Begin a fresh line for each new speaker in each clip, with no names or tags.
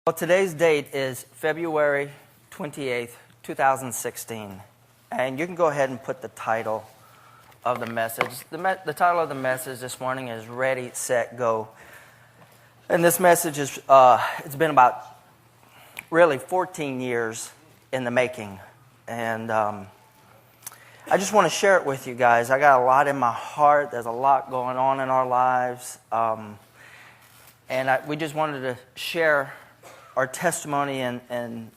Well, today's date is February 28th, 2016. And you can go ahead and put the title of the message. The title of the message this morning is Ready, Set, Go. And this message is, it's been about really 14 years in the making. And I just want to share it with you guys. I got a lot in my heart. There's a lot going on in our lives. We just wanted to share our testimony and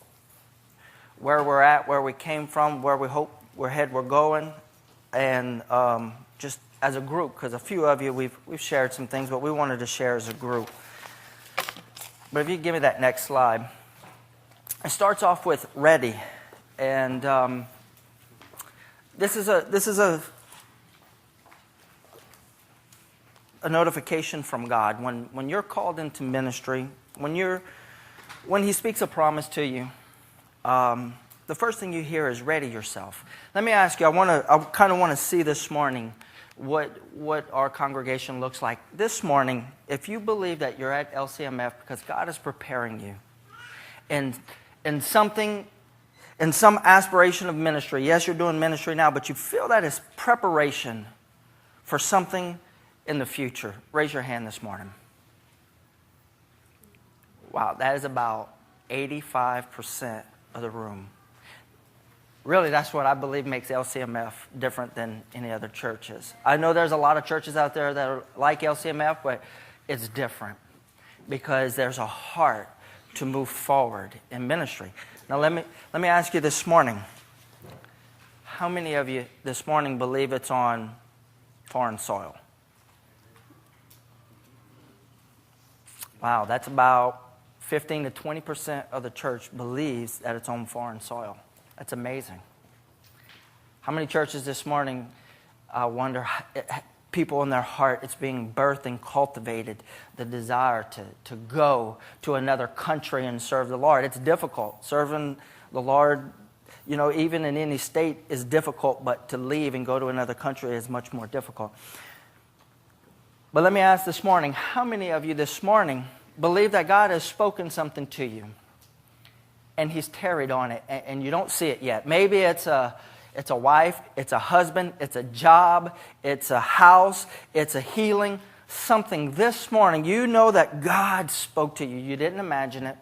where we're at, where we came from, where we hope we're going, and just as a group, because a few of you, we've shared some things, but we wanted to share as a group. But if you give me that next slide. It starts off with ready, and this is a notification from God. When you're called into ministry, when He speaks a promise to you, the first thing you hear is ready yourself. Let me ask you, I kind of want to see this morning what our congregation looks like. This morning, if you believe that you're at LCMF because God is preparing you in some aspiration of ministry. Yes, you're doing ministry now, but you feel that is preparation for something in the future. Raise your hand this morning. Wow, that is about 85% of the room. Really, that's what I believe makes LCMF different than any other churches. I know there's a lot of churches out there that are like LCMF, but it's different because there's a heart to move forward in ministry. Now, let me ask you this morning, how many of you this morning believe it's on foreign soil? Wow, that's about 15 to 20% of the church believes that it's on foreign soil. That's amazing. How many churches this morning wonder, people in their heart, it's being birthed and cultivated, the desire to go to another country and serve the Lord. It's difficult. Serving the Lord, even in any state is difficult, but to leave and go to another country is much more difficult. But let me ask this morning, how many of you this morning believe that God has spoken something to you and He's tarried on it and you don't see it yet? Maybe it's a wife, it's a husband, it's a job, it's a house, it's a healing, something this morning. You know that God spoke to you. You didn't imagine it.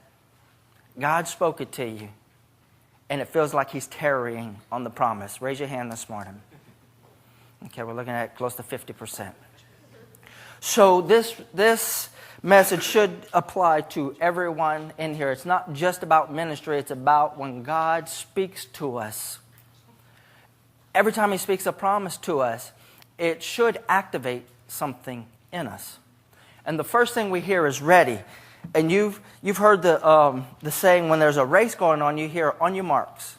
God spoke it to you. And it feels like He's tarrying on the promise. Raise your hand this morning. Okay, we're looking at close to 50%. So this message should apply to everyone in here. It's not just about ministry. It's about when God speaks to us. Every time He speaks a promise to us, it should activate something in us. And the first thing we hear is ready. And you've heard the saying, when there's a race going on, you hear, on your marks,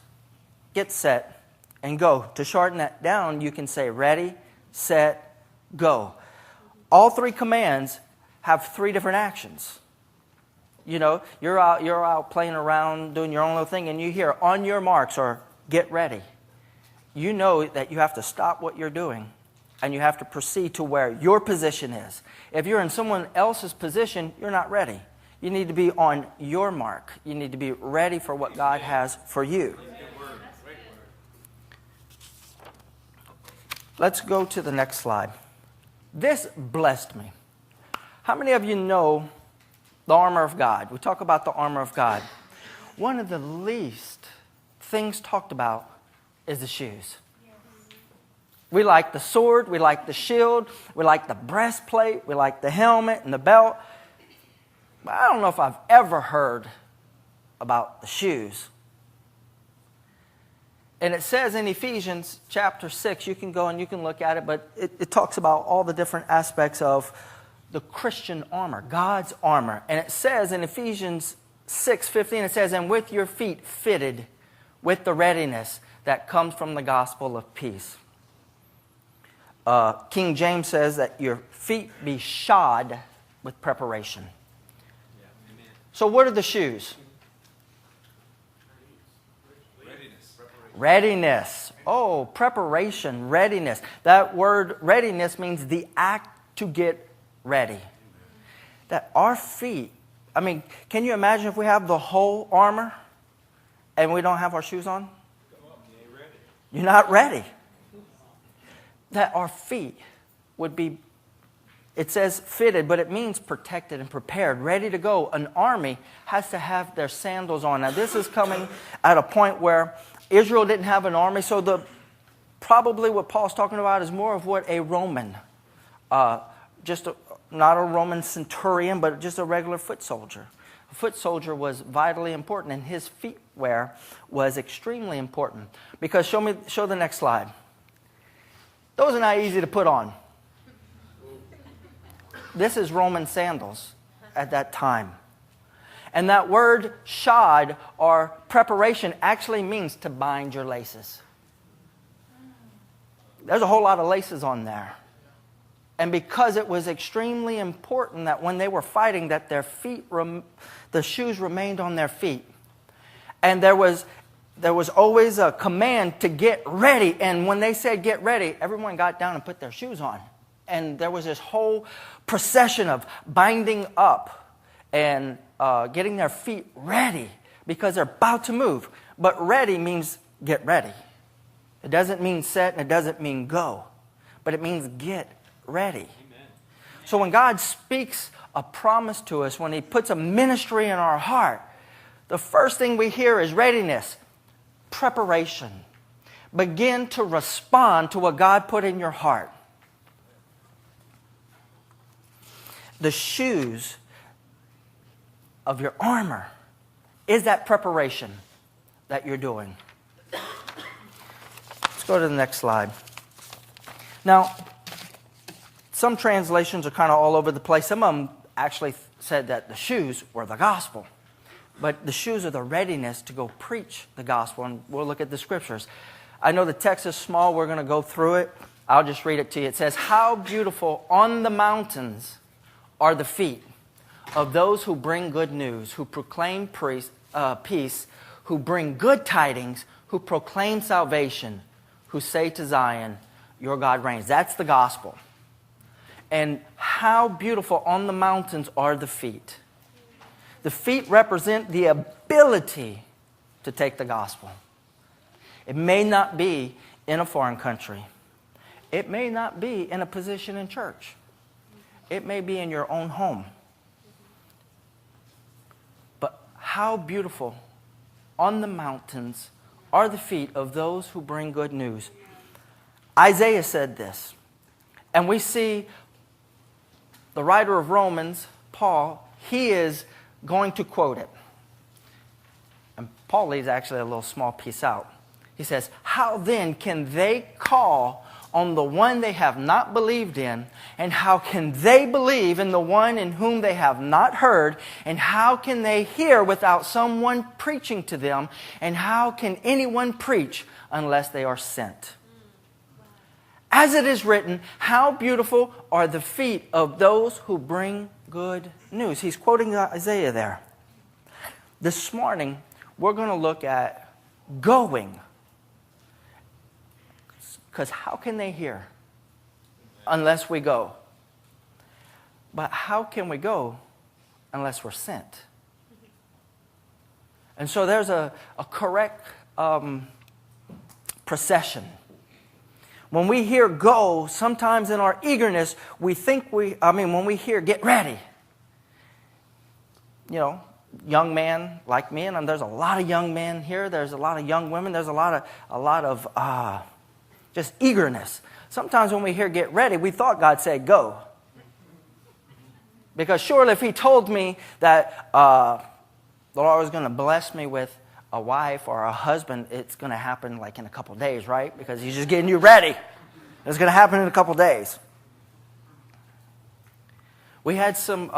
get set, and go. To shorten that down, you can say ready, set, go. All three commands have three different actions. You're out playing around, doing your own little thing, and you hear, on your marks, or get ready. You know that you have to stop what you're doing, and you have to proceed to where your position is. If you're in someone else's position, you're not ready. You need to be on your mark. You need to be ready for what God has for you. Let's go to the next slide. This blessed me. How many of you know the armor of God? We talk about the armor of God. One of the least things talked about is the shoes. We like the sword, we like the shield, we like the breastplate, we like the helmet and the belt. But I don't know if I've ever heard about the shoes. And it says in Ephesians chapter 6, you can go and you can look at it, but it talks about all the different aspects of the Christian armor, God's armor. And it says in Ephesians 6:15, it says, and with your feet fitted with the readiness that comes from the gospel of peace. King James says that your feet be shod with preparation. Yeah, so what are the shoes? Readiness. Oh, preparation, readiness. That word readiness means the act to get ready. That our feet, I mean, can you imagine if we have the whole armor and we don't have our shoes on? You're not ready. That our feet would be, it says fitted, but it means protected and prepared, ready to go. An army has to have their sandals on. Now, this is coming at a point where Israel didn't have an army, so probably what Paul's talking about is more of what a Roman, not a Roman centurion, but just a regular foot soldier. A foot soldier was vitally important, and his feet wear was extremely important. Because show the next slide. Those are not easy to put on. This is Roman sandals at that time. And that word shod, or preparation, actually means to bind your laces. There's a whole lot of laces on there. And because it was extremely important that when they were fighting, that their feet, the shoes remained on their feet. And there was always a command to get ready. And when they said get ready, everyone got down and put their shoes on. And there was this whole procession of binding up and getting their feet ready because they're about to move. But ready means get ready. It doesn't mean set and it doesn't mean go. But it means get ready. Amen. So when God speaks a promise to us, when He puts a ministry in our heart, the first thing we hear is readiness, preparation. Begin to respond to what God put in your heart. The shoes of your armor is that preparation that you're doing. Let's go to the next slide. Now, some translations are kind of all over the place. Some of them actually said that the shoes were the gospel. But the shoes are the readiness to go preach the gospel. And we'll look at the scriptures. I know the text is small. We're going to go through it. I'll just read it to you. It says, "How beautiful on the mountains are the feet of those who bring good news, who proclaim peace, who bring good tidings, who proclaim salvation, who say to Zion, your God reigns." That's the gospel. And how beautiful on the mountains are the feet. The feet represent the ability to take the gospel. It may not be in a foreign country. It may not be in a position in church. It may be in your own home. But how beautiful on the mountains are the feet of those who bring good news. Isaiah said this. And we see the writer of Romans, Paul, he is going to quote it. And Paul leaves actually a little small piece out. He says, "How then can they call on the one they have not believed in? And how can they believe in the one in whom they have not heard? And how can they hear without someone preaching to them? And how can anyone preach unless they are sent? As it is written, how beautiful are the feet of those who bring good news." He's quoting Isaiah there. This morning, we're going to look at going. Because how can they hear unless we go? But how can we go unless we're sent? And so there's a correct procession. When we hear go, sometimes in our eagerness, we think when we hear get ready. You know, young man like me, and there's a lot of young men here. There's a lot of young women. There's a lot of just eagerness. Sometimes when we hear get ready, we thought God said go. Because surely if He told me that the Lord was going to bless me with a wife or a husband, it's going to happen like in a couple days, right? Because He's just getting you ready. It's going to happen in a couple days. We had some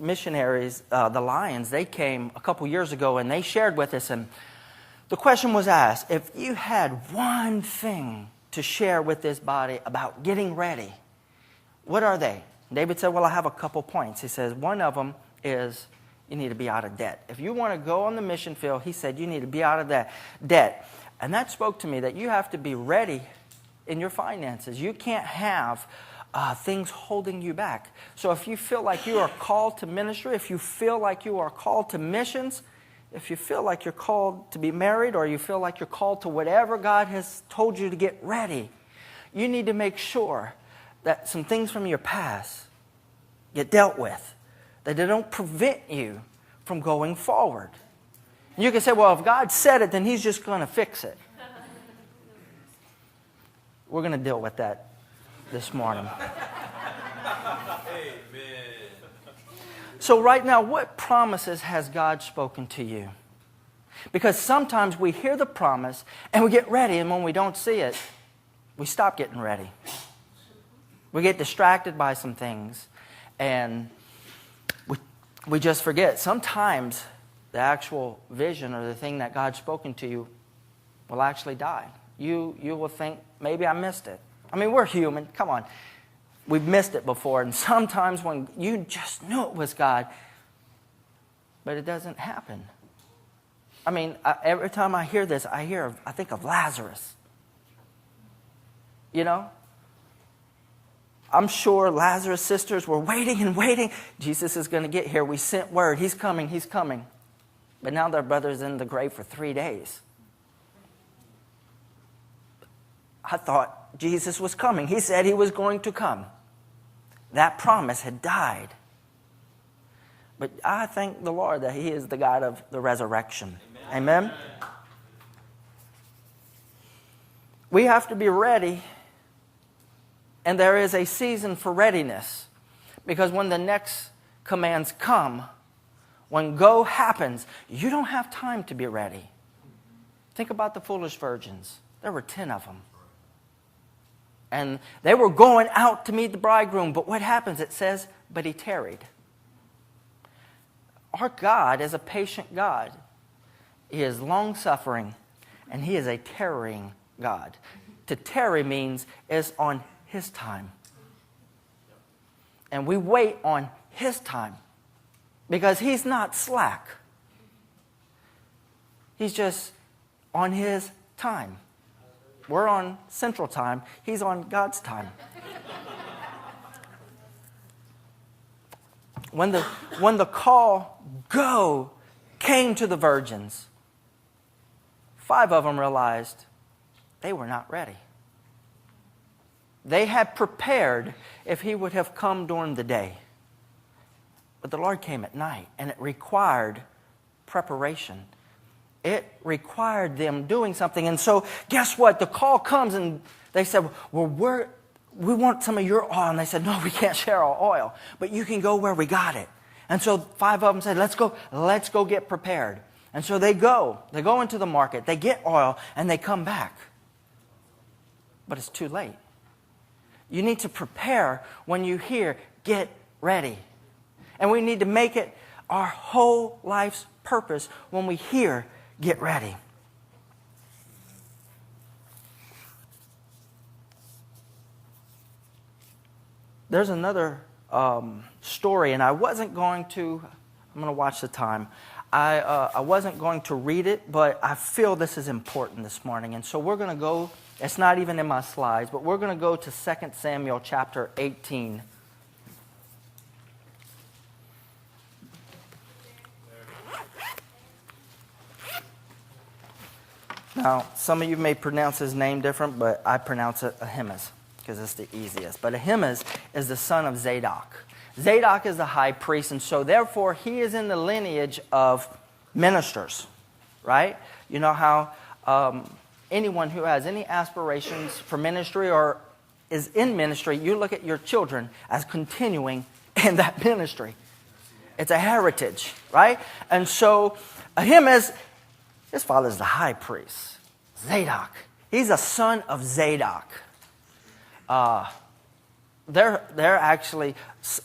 missionaries, the Lions. They came a couple years ago and they shared with us, and the question was asked, if you had one thing to share with this body about getting ready, what are they? David said, well, I have a couple points. He says, one of them is you need to be out of debt. If you want to go on the mission field, he said, you need to be out of that debt. And that spoke to me that you have to be ready in your finances. You can't have things holding you back. So if you feel like you are called to ministry, if you feel like you are called to missions, if you feel like you're called to be married, or you feel like you're called to whatever God has told you to get ready, you need to make sure that some things from your past get dealt with, that they don't prevent you from going forward. And you can say, well, if God said it, then He's just going to fix it. We're going to deal with that this morning.
Amen.
So right now, what promises has God spoken to you? Because sometimes we hear the promise and we get ready, and when we don't see it, we stop getting ready. We get distracted by some things, and we just forget. Sometimes the actual vision or the thing that God's spoken to you will actually die. You will think, maybe I missed it. I mean, we're human. Come on. We've missed it before. And sometimes when you just knew it was God, but it doesn't happen. I mean, every time I hear this, I think of Lazarus. You know? I'm sure Lazarus' sisters were waiting and waiting. Jesus is going to get here. We sent word. He's coming. He's coming. But now their brother's in the grave for 3 days. I thought Jesus was coming. He said He was going to come. That promise had died. But I thank the Lord that He is the God of the resurrection. Amen? Amen? We have to be ready, and there is a season for readiness. Because when the next commands come, when go happens, you don't have time to be ready. Think about the foolish virgins. There were 10 of them. And they were going out to meet the bridegroom. But what happens? It says, but he tarried. Our God is a patient God. He is long-suffering, and He is a tarrying God. To tarry means is on His time. And we wait on His time because He's not slack. He's just on His time. We're on Central Time. He's on God's time. When the call, go, came to the virgins, 5 of them realized they were not ready. They had prepared if He would have come during the day. But the Lord came at night, and it required preparation. It required them doing something. And so, guess what? The call comes, and they said, well, we want some of your oil. And they said, no, we can't share our oil. But you can go where we got it. And so 5 of them said, let's go get prepared. And so they go into the market, they get oil, and they come back. But it's too late. You need to prepare when you hear, get ready. And we need to make it our whole life's purpose when we hear, get ready. There's another story, and I wasn't going to, I'm going to watch the time. I wasn't going to read it, but I feel this is important this morning. And so we're going to go, it's not even in my slides, but we're going to go to 2 Samuel chapter 18. Now, some of you may pronounce his name different, but I pronounce it Ahimaaz because it's the easiest. But Ahimaaz is the son of Zadok. Zadok is the high priest, and so therefore he is in the lineage of ministers, right? You know how anyone who has any aspirations for ministry or is in ministry, you look at your children as continuing in that ministry. It's a heritage, right? And so Ahimaaz, his father's the high priest, Zadok. He's a son of Zadok. They're actually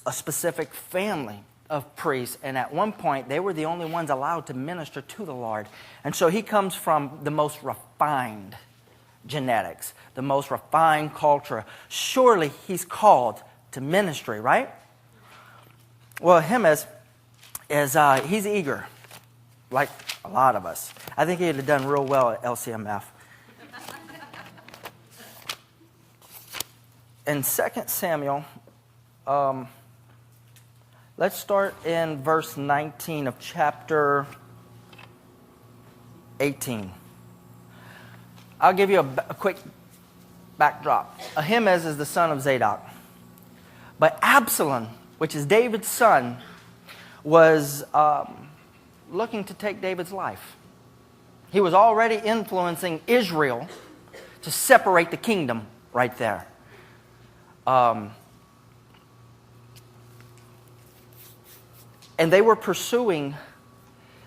a specific family of priests, and at one point they were the only ones allowed to minister to the Lord. And so he comes from the most refined genetics, the most refined culture. Surely he's called to ministry, right? Well, Ahimaaz is he's eager, like a lot of us. I think he'd have done real well at LCMF. in 2 Samuel, let's start in verse 19 of chapter 18. I'll give you a quick backdrop. Ahimaaz is the son of Zadok. But Absalom, which is David's son, was looking to take David's life. He was already influencing Israel to separate the kingdom right there. And they were pursuing,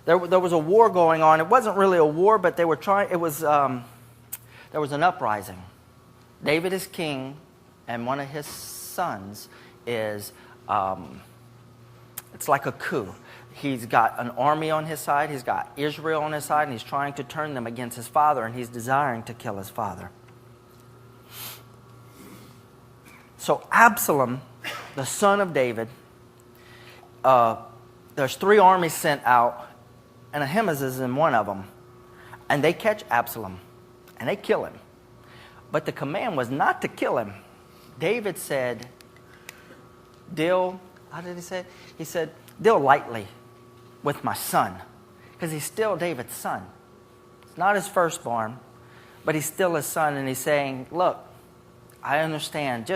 there was a war going on. It wasn't really a war, but they were trying, there was an uprising. David is king, and one of his sons is, it's like a coup. He's got an army on his side, he's got Israel on his side, and he's trying to turn them against his father, and he's desiring to kill his father. So Absalom, the son of David, there's 3 armies sent out, and Ahimaaz is in one of them. And they catch Absalom, and they kill him. But the command was not to kill him. David said, how did he say it? He said, deal lightly with my son, because he's still David's son. It's not his firstborn, but he's still his son, and he's saying, look, I understand.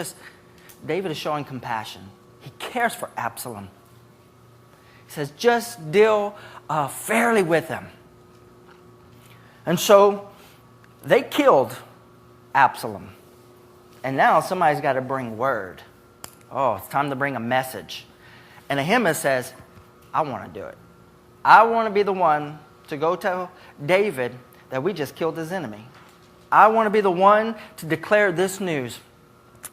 David is showing compassion. He cares for Absalom. He says, just deal fairly with him. And so they killed Absalom. And now somebody's got to bring word. Oh, it's time to bring a message. And Ahimaaz says, I want to do it. I want to be the one to go tell David that we just killed his enemy. I want to be the one to declare this news.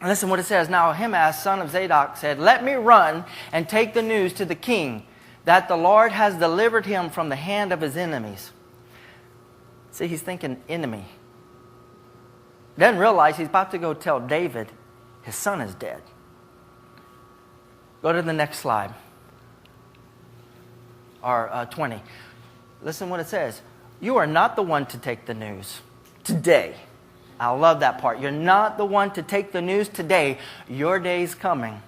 And listen what it says. Now Ahimaaz, son of Zadok, said, let me run and take the news to the king that the Lord has delivered him from the hand of his enemies. See, he's thinking enemy. Doesn't realize he's about to go tell David his son is dead. Go to the next slide. Or 20. Listen what it says. You are not the one to take the news today. I love that part. You're not the one to take the news today. Your day's coming,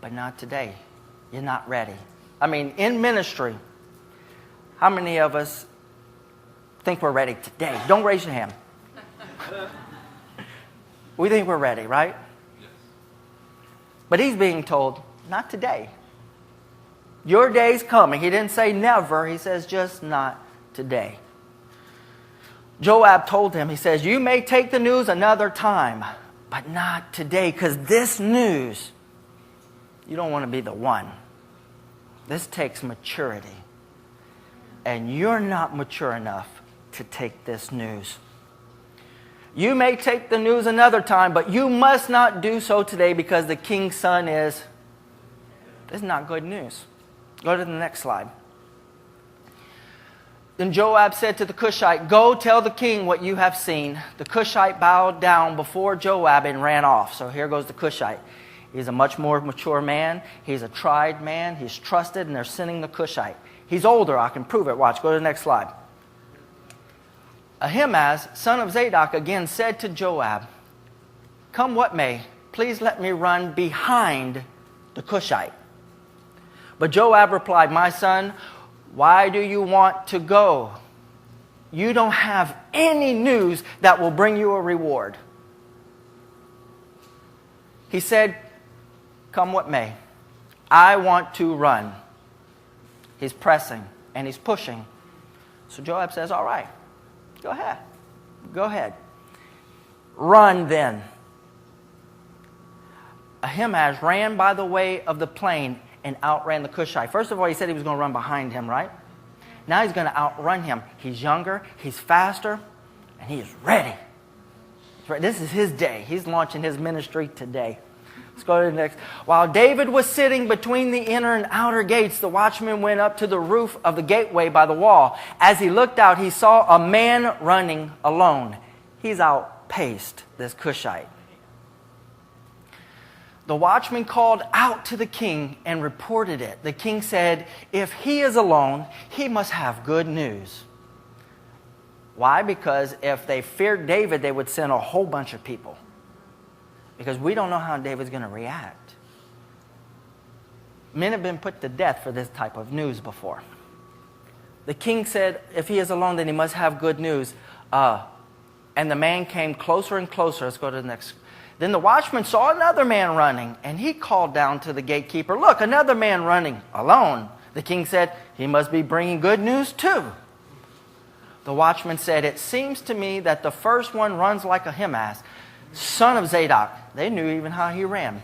but not today. You're not ready. I mean, in ministry, how many of us think we're ready today? Don't raise your hand. We think we're ready, right? Yes. But he's being told, not today. Your day's coming. He didn't say never. He says just not today. Joab told him, he says, you may take the news another time, but not today, because this news, you don't want to be the one. This takes maturity. And you're not mature enough to take this news. You may take the news another time, but you must not do so today, because the king's son is not good news. Go to the next slide. Then Joab said to the Cushite, go tell the king what you have seen. The Cushite bowed down before Joab and ran off. So here goes the Cushite. He's a much more mature man. He's a tried man. He's trusted, and they're sending the Cushite. He's older. I can prove it. Watch. Go to the next slide. Ahimaaz, son of Zadok, again said to Joab, come what may, please let me run behind the Cushite. But Joab replied, my son, why do you want to go? You don't have any news that will bring you a reward. He said, come what may, I want to run. He's pressing and he's pushing. So Joab says, all right, go ahead. Go ahead. Run then. Ahimaaz ran by the way of the plain and outran the Cushite. First of all, he said he was going to run behind him, right? Now he's going to outrun him. He's younger, he's faster, and he is ready. This is his day. He's launching his ministry today. Let's go to the next. While David was sitting between the inner and outer gates, the watchman went up to the roof of the gateway by the wall. As he looked out, he saw a man running alone. He's outpaced this Cushite. The watchman called out to the king and reported it. The king said, if he is alone, he must have good news. Why? Because if they feared David, they would send a whole bunch of people. because we don't know how David's going to react. Men have been put to death for this type of news before. The king said, if he is alone, then he must have good news. And the man came closer and closer. Let's go to the next. Then the watchman saw another man running, and he called down to the gatekeeper, look, another man running alone. The king said, he must be bringing good news too. The watchman said, it seems to me that the first one runs like Ahimaaz, son of Zadok. They knew even how he ran.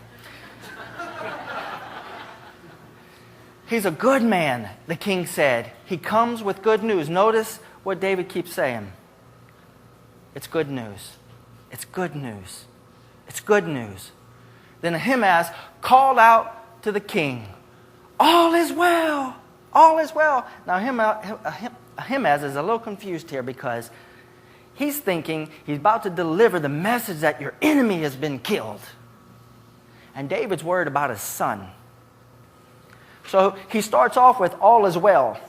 He's a good man, the king said. He comes with good news. Notice what David keeps saying. It's good news. It's good news. It's good news. Then Ahimaaz called out to the king, all is well. All is well. Now Ahimaaz is a little confused here because he's thinking he's about to deliver the message that your enemy has been killed. And David's worried about his son. So he starts off with all is well.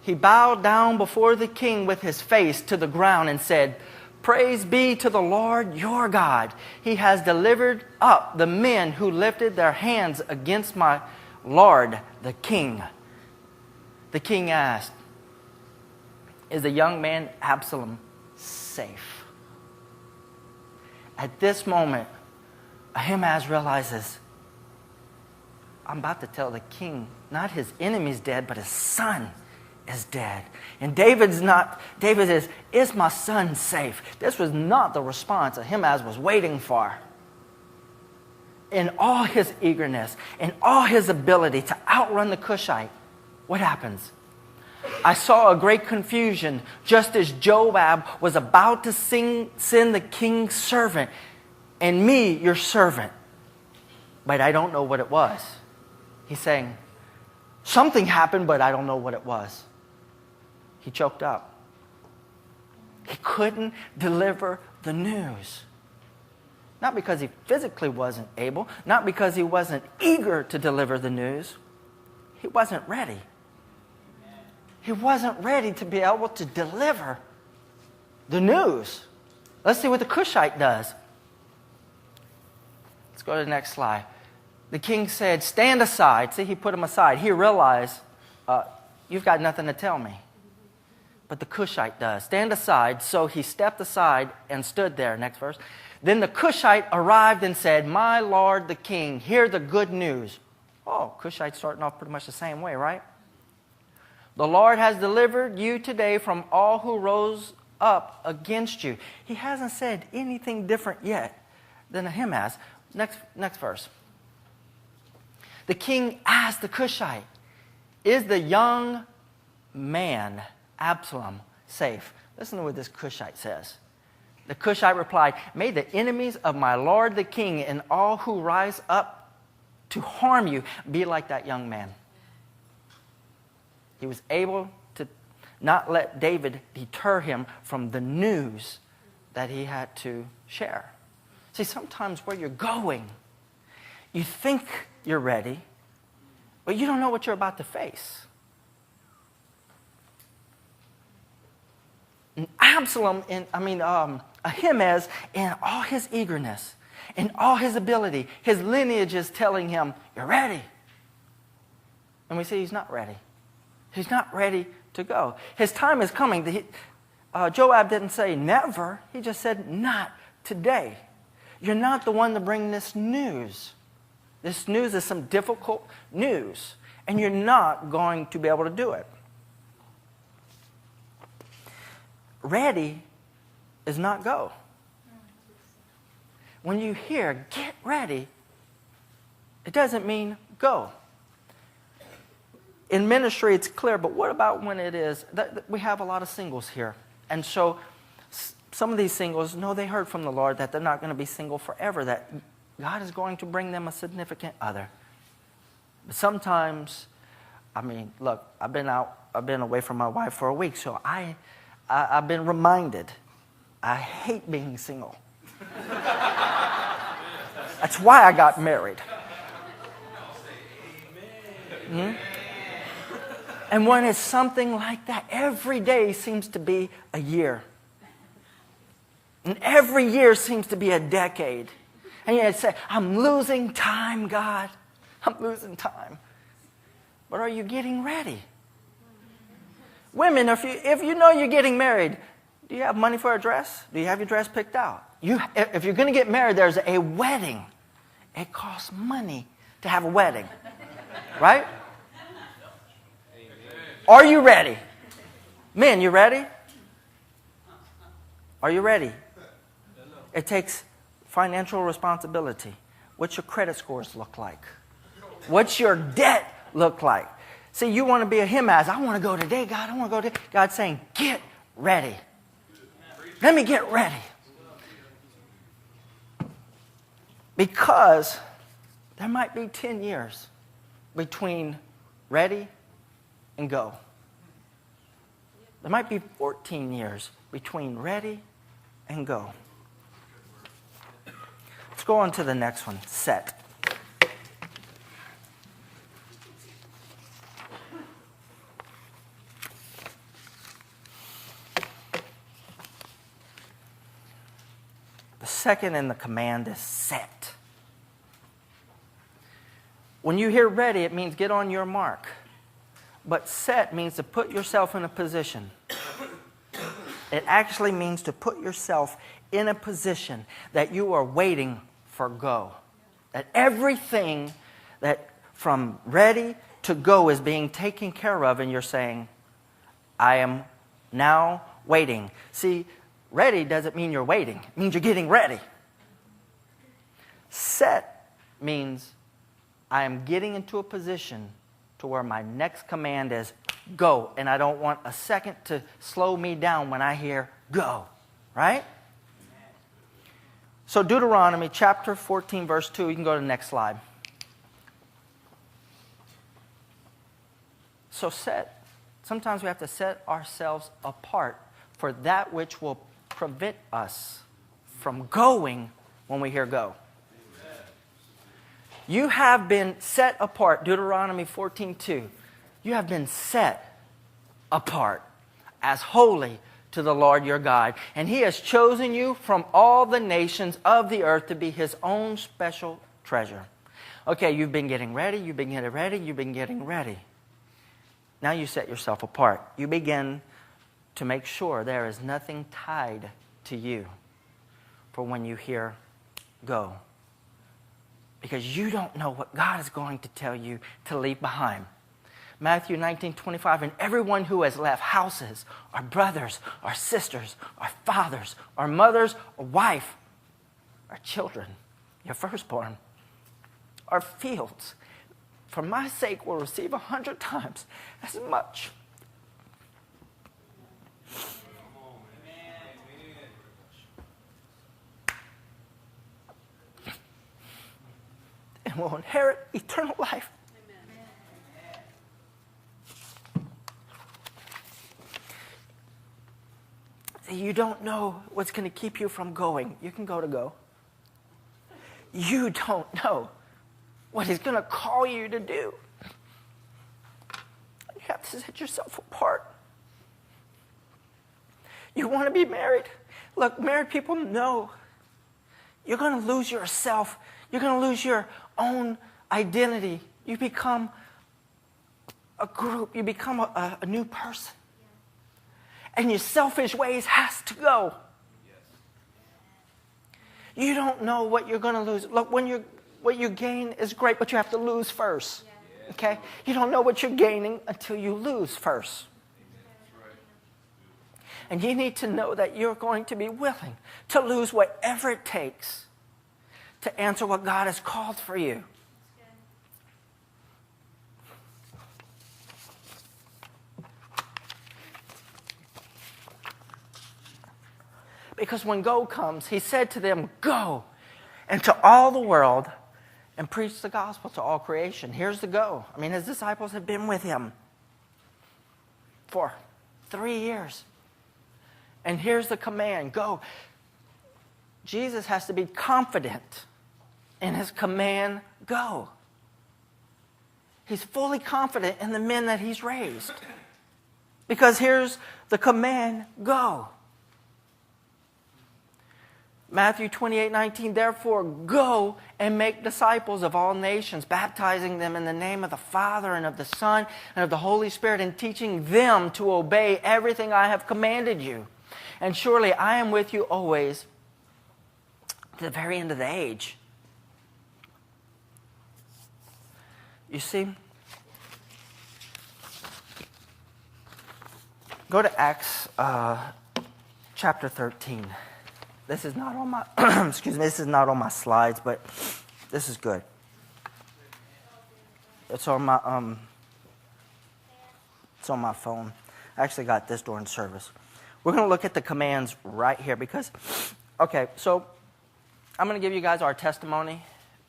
He bowed down before the king with his face to the ground and said, praise be to the Lord your God. He has delivered up the men who lifted their hands against my Lord the king. The king asked, is the young man Absalom safe? At this moment, Ahimaaz realizes, I'm about to tell the king, not his enemy's dead, but his son is dead. And David says, is my son safe? This was not the response Ahimaaz was waiting for. In all his eagerness, in all his ability to outrun the Cushite, what happens? I saw a great confusion just as Joab was about to send the king's servant and me, your servant. But I don't know what it was. He's saying, something happened, but I don't know what it was. He choked up. He couldn't deliver the news. Not because he physically wasn't able, not because he wasn't eager to deliver the news. He wasn't ready. He wasn't ready to be able to deliver the news. Let's see what the Cushite does. Let's go to the next slide. The king said, stand aside. See, he put him aside. He realized, you've got nothing to tell me. But the Cushite does. Stand aside. So he stepped aside and stood there. Next verse. Then the Cushite arrived and said, my lord the king, hear the good news. Oh, Cushite's starting off pretty much the same way, right? The Lord has delivered you today from all who rose up against you. He hasn't said anything different yet than Ahimaaz. Next verse. The king asked the Cushite, is the young man, Absalom, safe? Listen to what this Cushite says. The Cushite replied, may the enemies of my lord the king and all who rise up to harm you be like that young man. He was able to not let David deter him from the news that he had to share. See, sometimes where you're going, you think you're ready, but you don't know what you're about to face. And Absalom, Ahimaaz, in all his eagerness, in all his ability, his lineage is telling him, you're ready. And we see he's not ready. He's not ready to go. His time is coming. Joab didn't say never. He just said not today. You're not the one to bring this news. This news is some difficult news, and you're not going to be able to do it. Ready is not go. When you hear get ready, it doesn't mean go. In ministry, it's clear, but what about when it is? We have a lot of singles here. And so some of these singles know they heard from the Lord that they're not going to be single forever, that God is going to bring them a significant other. But sometimes, look, I've been away from my wife for a week, so I've been reminded I hate being single. That's why I got married. Hmm? And when it's something like that, every day seems to be a year. And every year seems to be a decade. And you say, I'm losing time, God. I'm losing time. But are you getting ready? Women, if you know you're getting married, do you have money for a dress? Do you have your dress picked out? If you're going to get married, there's a wedding. It costs money to have a wedding. Right? Are you ready? Men, you ready? Are you ready? It takes financial responsibility. What's your credit scores look like? What's your debt look like? See, you want to be a him-as. I want to go today, God. I want to go today. God's saying, get ready. Let me get ready. Because there might be 10 years between ready and go. There might be 14 years between ready and go. Let's go on to the next one, set. The second in the command is set. When you hear ready, it means get on your mark. But set means to put yourself in a position. It actually means to put yourself in a position that you are waiting for go. That everything that from ready to go is being taken care of, and you're saying, I am now waiting. See, ready doesn't mean you're waiting. It means you're getting ready. Set means I am getting into a position to where my next command is go. And I don't want a second to slow me down when I hear go. Right? So Deuteronomy chapter 14, verse 2. You can go to the next slide. So set. Sometimes we have to set ourselves apart for that which will prevent us from going when we hear go. You have been set apart. Deuteronomy 14:2. You have been set apart as holy to the Lord your God. And He has chosen you from all the nations of the earth to be His own special treasure. Okay, you've been getting ready. You've been getting ready. You've been getting ready. Now you set yourself apart. You begin to make sure there is nothing tied to you for when you hear go. Because you don't know what God is going to tell you to leave behind. Matthew 19:25, and everyone who has left houses, or brothers, or sisters, or fathers, or mothers, or wife, or children, your firstborn, or fields, for my sake will receive 100 times as much. And will inherit eternal life. See, you don't know what's going to keep you from going. You can go to go. You don't know what He's going to call you to do. You have to set yourself apart. You want to be married? Look, married people know you're going to lose yourself. You're going to lose your own identity. You become a group. You become a new person. And your selfish ways has to go. You don't know what you're going to lose. Look, what you gain is great, but you have to lose first. Okay? You don't know what you're gaining until you lose first. And you need to know that you're going to be willing to lose whatever it takes to answer what God has called for you. Because when go comes, He said to them, go into all the world and preach the gospel to all creation. Here's the go. I mean, His disciples have been with Him for 3 years. And here's the command, go. Jesus has to be confident in His command, go. He's fully confident in the men that He's raised. Because here's the command, go. Matthew 28:19, therefore go and make disciples of all nations, baptizing them in the name of the Father and of the Son and of the Holy Spirit, and teaching them to obey everything I have commanded you. And surely I am with you always to the very end of the age. You see, go to Acts chapter 13. This is not on my excuse me, this is not on my slides, but this is good. It's on my phone. I actually got this during service. We're going to look at the commands right here because, okay, so I'm going to give you guys our testimony,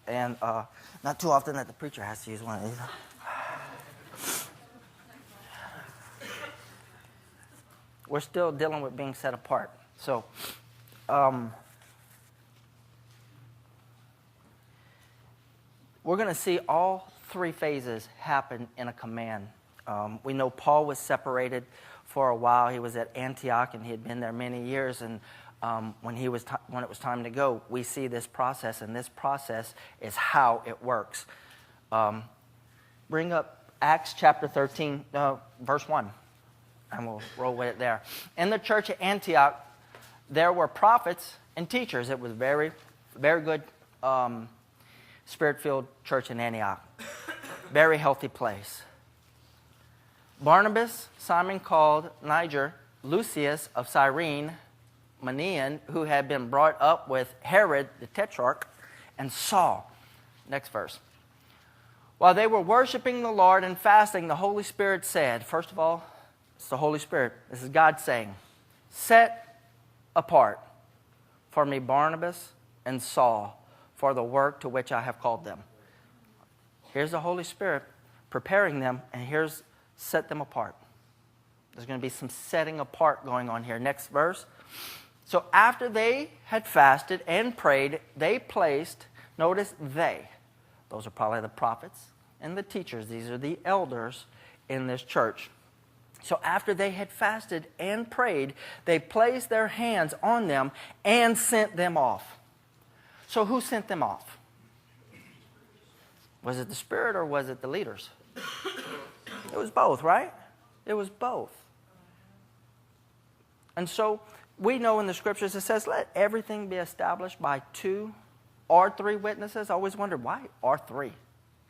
and not too often that the preacher has to use one of these. We're still dealing with being set apart. So, we're going to see all three phases happen in a command. We know Paul was separated for a while. He was at Antioch, and he had been there many years. And when it was time to go, we see this process, and this process is how it works. Bring up Acts chapter 13, verse 1, and we'll roll with it there. In the church at Antioch, there were prophets and teachers. It was very, very good Spirit-filled church in Antioch. Very healthy place. Barnabas, Simon called Niger, Lucius of Cyrene, Manaen, who had been brought up with Herod the Tetrarch, and Saul. Next verse. While they were worshiping the Lord and fasting, the Holy Spirit said, first of all, it's the Holy Spirit. This is God saying, set apart for me Barnabas and Saul for the work to which I have called them. Here's the Holy Spirit preparing them, and here's set them apart. There's going to be some setting apart going on here. Next verse. So after they had fasted and prayed, they placed, notice they, those are probably the prophets and the teachers. These are the elders in this church. So after they had fasted and prayed, they placed their hands on them and sent them off. So who sent them off? Was it the Spirit or was it the leaders? It was both, right? It was both. And so we know in the Scriptures it says, let everything be established by 2 or 3 witnesses. I always wondered, why or 3?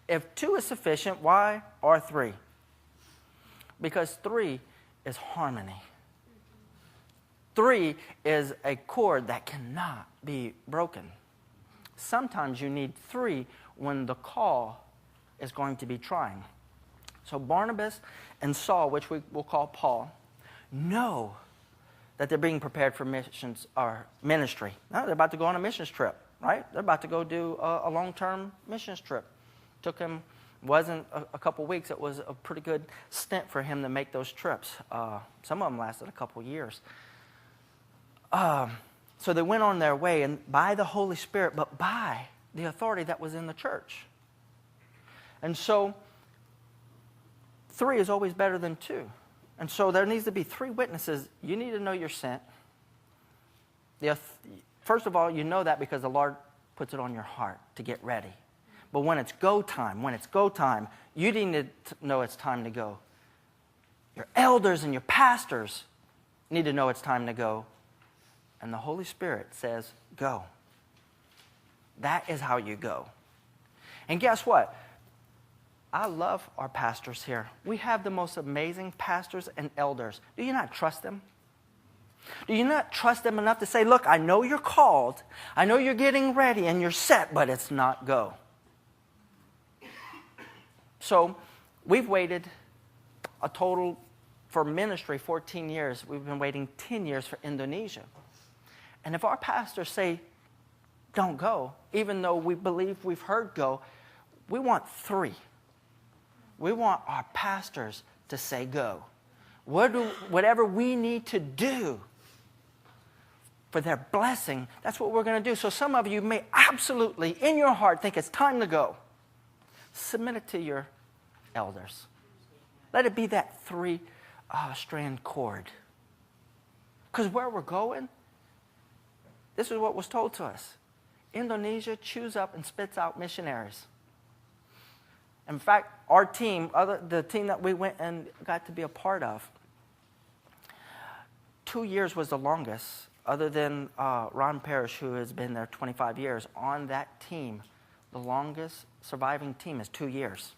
If 2 is sufficient, why or 3? Because 3 is harmony. 3 is a cord that cannot be broken. Sometimes you need 3 when the call is going to be trying. So Barnabas and Saul, which we will call Paul, know that they're being prepared for missions or ministry. Now they're about to go on a missions trip, right? They're about to go do a long-term missions trip. Took him, wasn't a couple weeks, it was a pretty good stint for him to make those trips. Some of them lasted a couple years. So they went on their way, and by the Holy Spirit, but by the authority that was in the church. And so 3 is always better than 2. And so there needs to be 3 witnesses. You need to know you're sent. First of all, you know that because the Lord puts it on your heart to get ready. But when it's go time, you need to know it's time to go. Your elders and your pastors need to know it's time to go. And the Holy Spirit says, go. That is how you go. And guess what? I love our pastors here. We have the most amazing pastors and elders. Do you not trust them? Do you not trust them enough to say, look, I know you're called. I know you're getting ready and you're set, but it's not go. So we've waited a total for ministry 14 years. We've been waiting 10 years for Indonesia. And if our pastors say, don't go, even though we believe we've heard go, we want 3. We want our pastors to say go. Whatever we need to do for their blessing, that's what we're going to do. So some of you may absolutely, in your heart, think it's time to go. Submit it to your elders. Let it be that 3-strand cord. Because where we're going, This is what was told to us. Indonesia chews up and spits out missionaries. In fact, our team, the team that we went and got to be a part of, 2 years was the longest, other than Ron Parrish, who has been there 25 years. On that team, the longest surviving team is 2 years.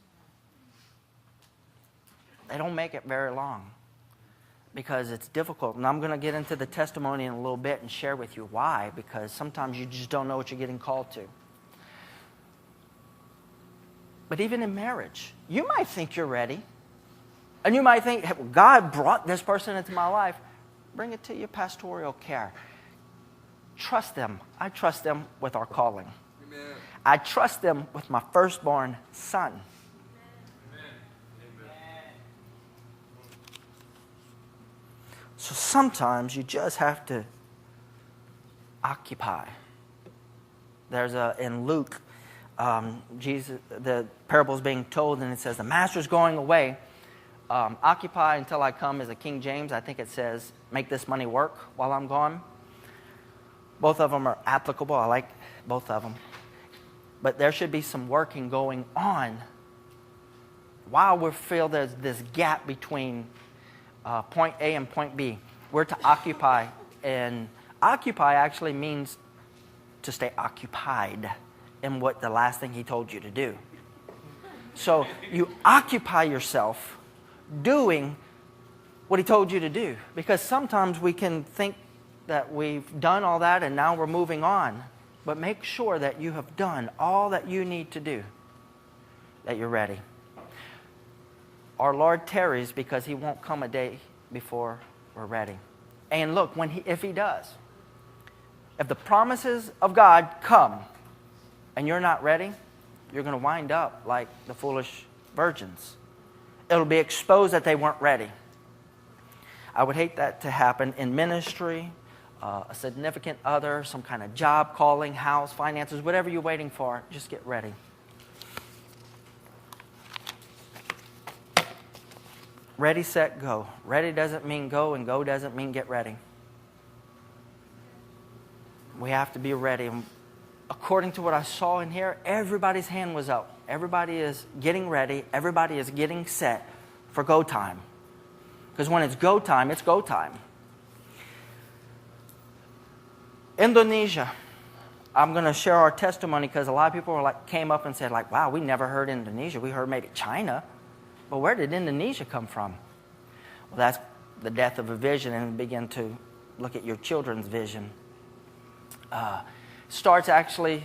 They don't make it very long because it's difficult. And I'm going to get into the testimony in a little bit and share with you why, because sometimes you just don't know what you're getting called to. But even in marriage, you might think you're ready. And you might think, hey, God brought this person into my life. Bring it to your pastoral care. Trust them. I trust them with our calling. Amen. I trust them with my firstborn son. Amen. So sometimes you just have to occupy. There's in Luke, Jesus, the parable is being told, and it says the master's going away. Occupy until I come is a King James. I think it says, make this money work while I'm gone. Both of them are applicable. I like both of them. But there should be some working going on while we feel there's this gap between point A and point B. We're to occupy. And occupy actually means to stay occupied in what the last thing he told you to do. So you occupy yourself doing what he told you to do. Because sometimes we can think that we've done all that and now we're moving on. But make sure that you have done all that you need to do, that you're ready. Our Lord tarries because he won't come a day before we're ready. And look, if he does, if the promises of God come and you're not ready, you're going to wind up like the foolish virgins. It'll be exposed that they weren't ready. I would hate that to happen in ministry, a significant other, some kind of job, calling, house, finances, whatever you're waiting for, just get ready. Ready, set, go. Ready doesn't mean go, and go doesn't mean get ready. We have to be ready. According to what I saw in here, everybody's hand was up. Everybody is getting ready. Everybody is getting set for go time. Because when it's go time, it's go time. Indonesia. I'm going to share our testimony because a lot of people came up and said, wow, we never heard Indonesia. We heard maybe China. But where did Indonesia come from? Well, that's the death of a vision, and begin to look at your children's vision. Starts actually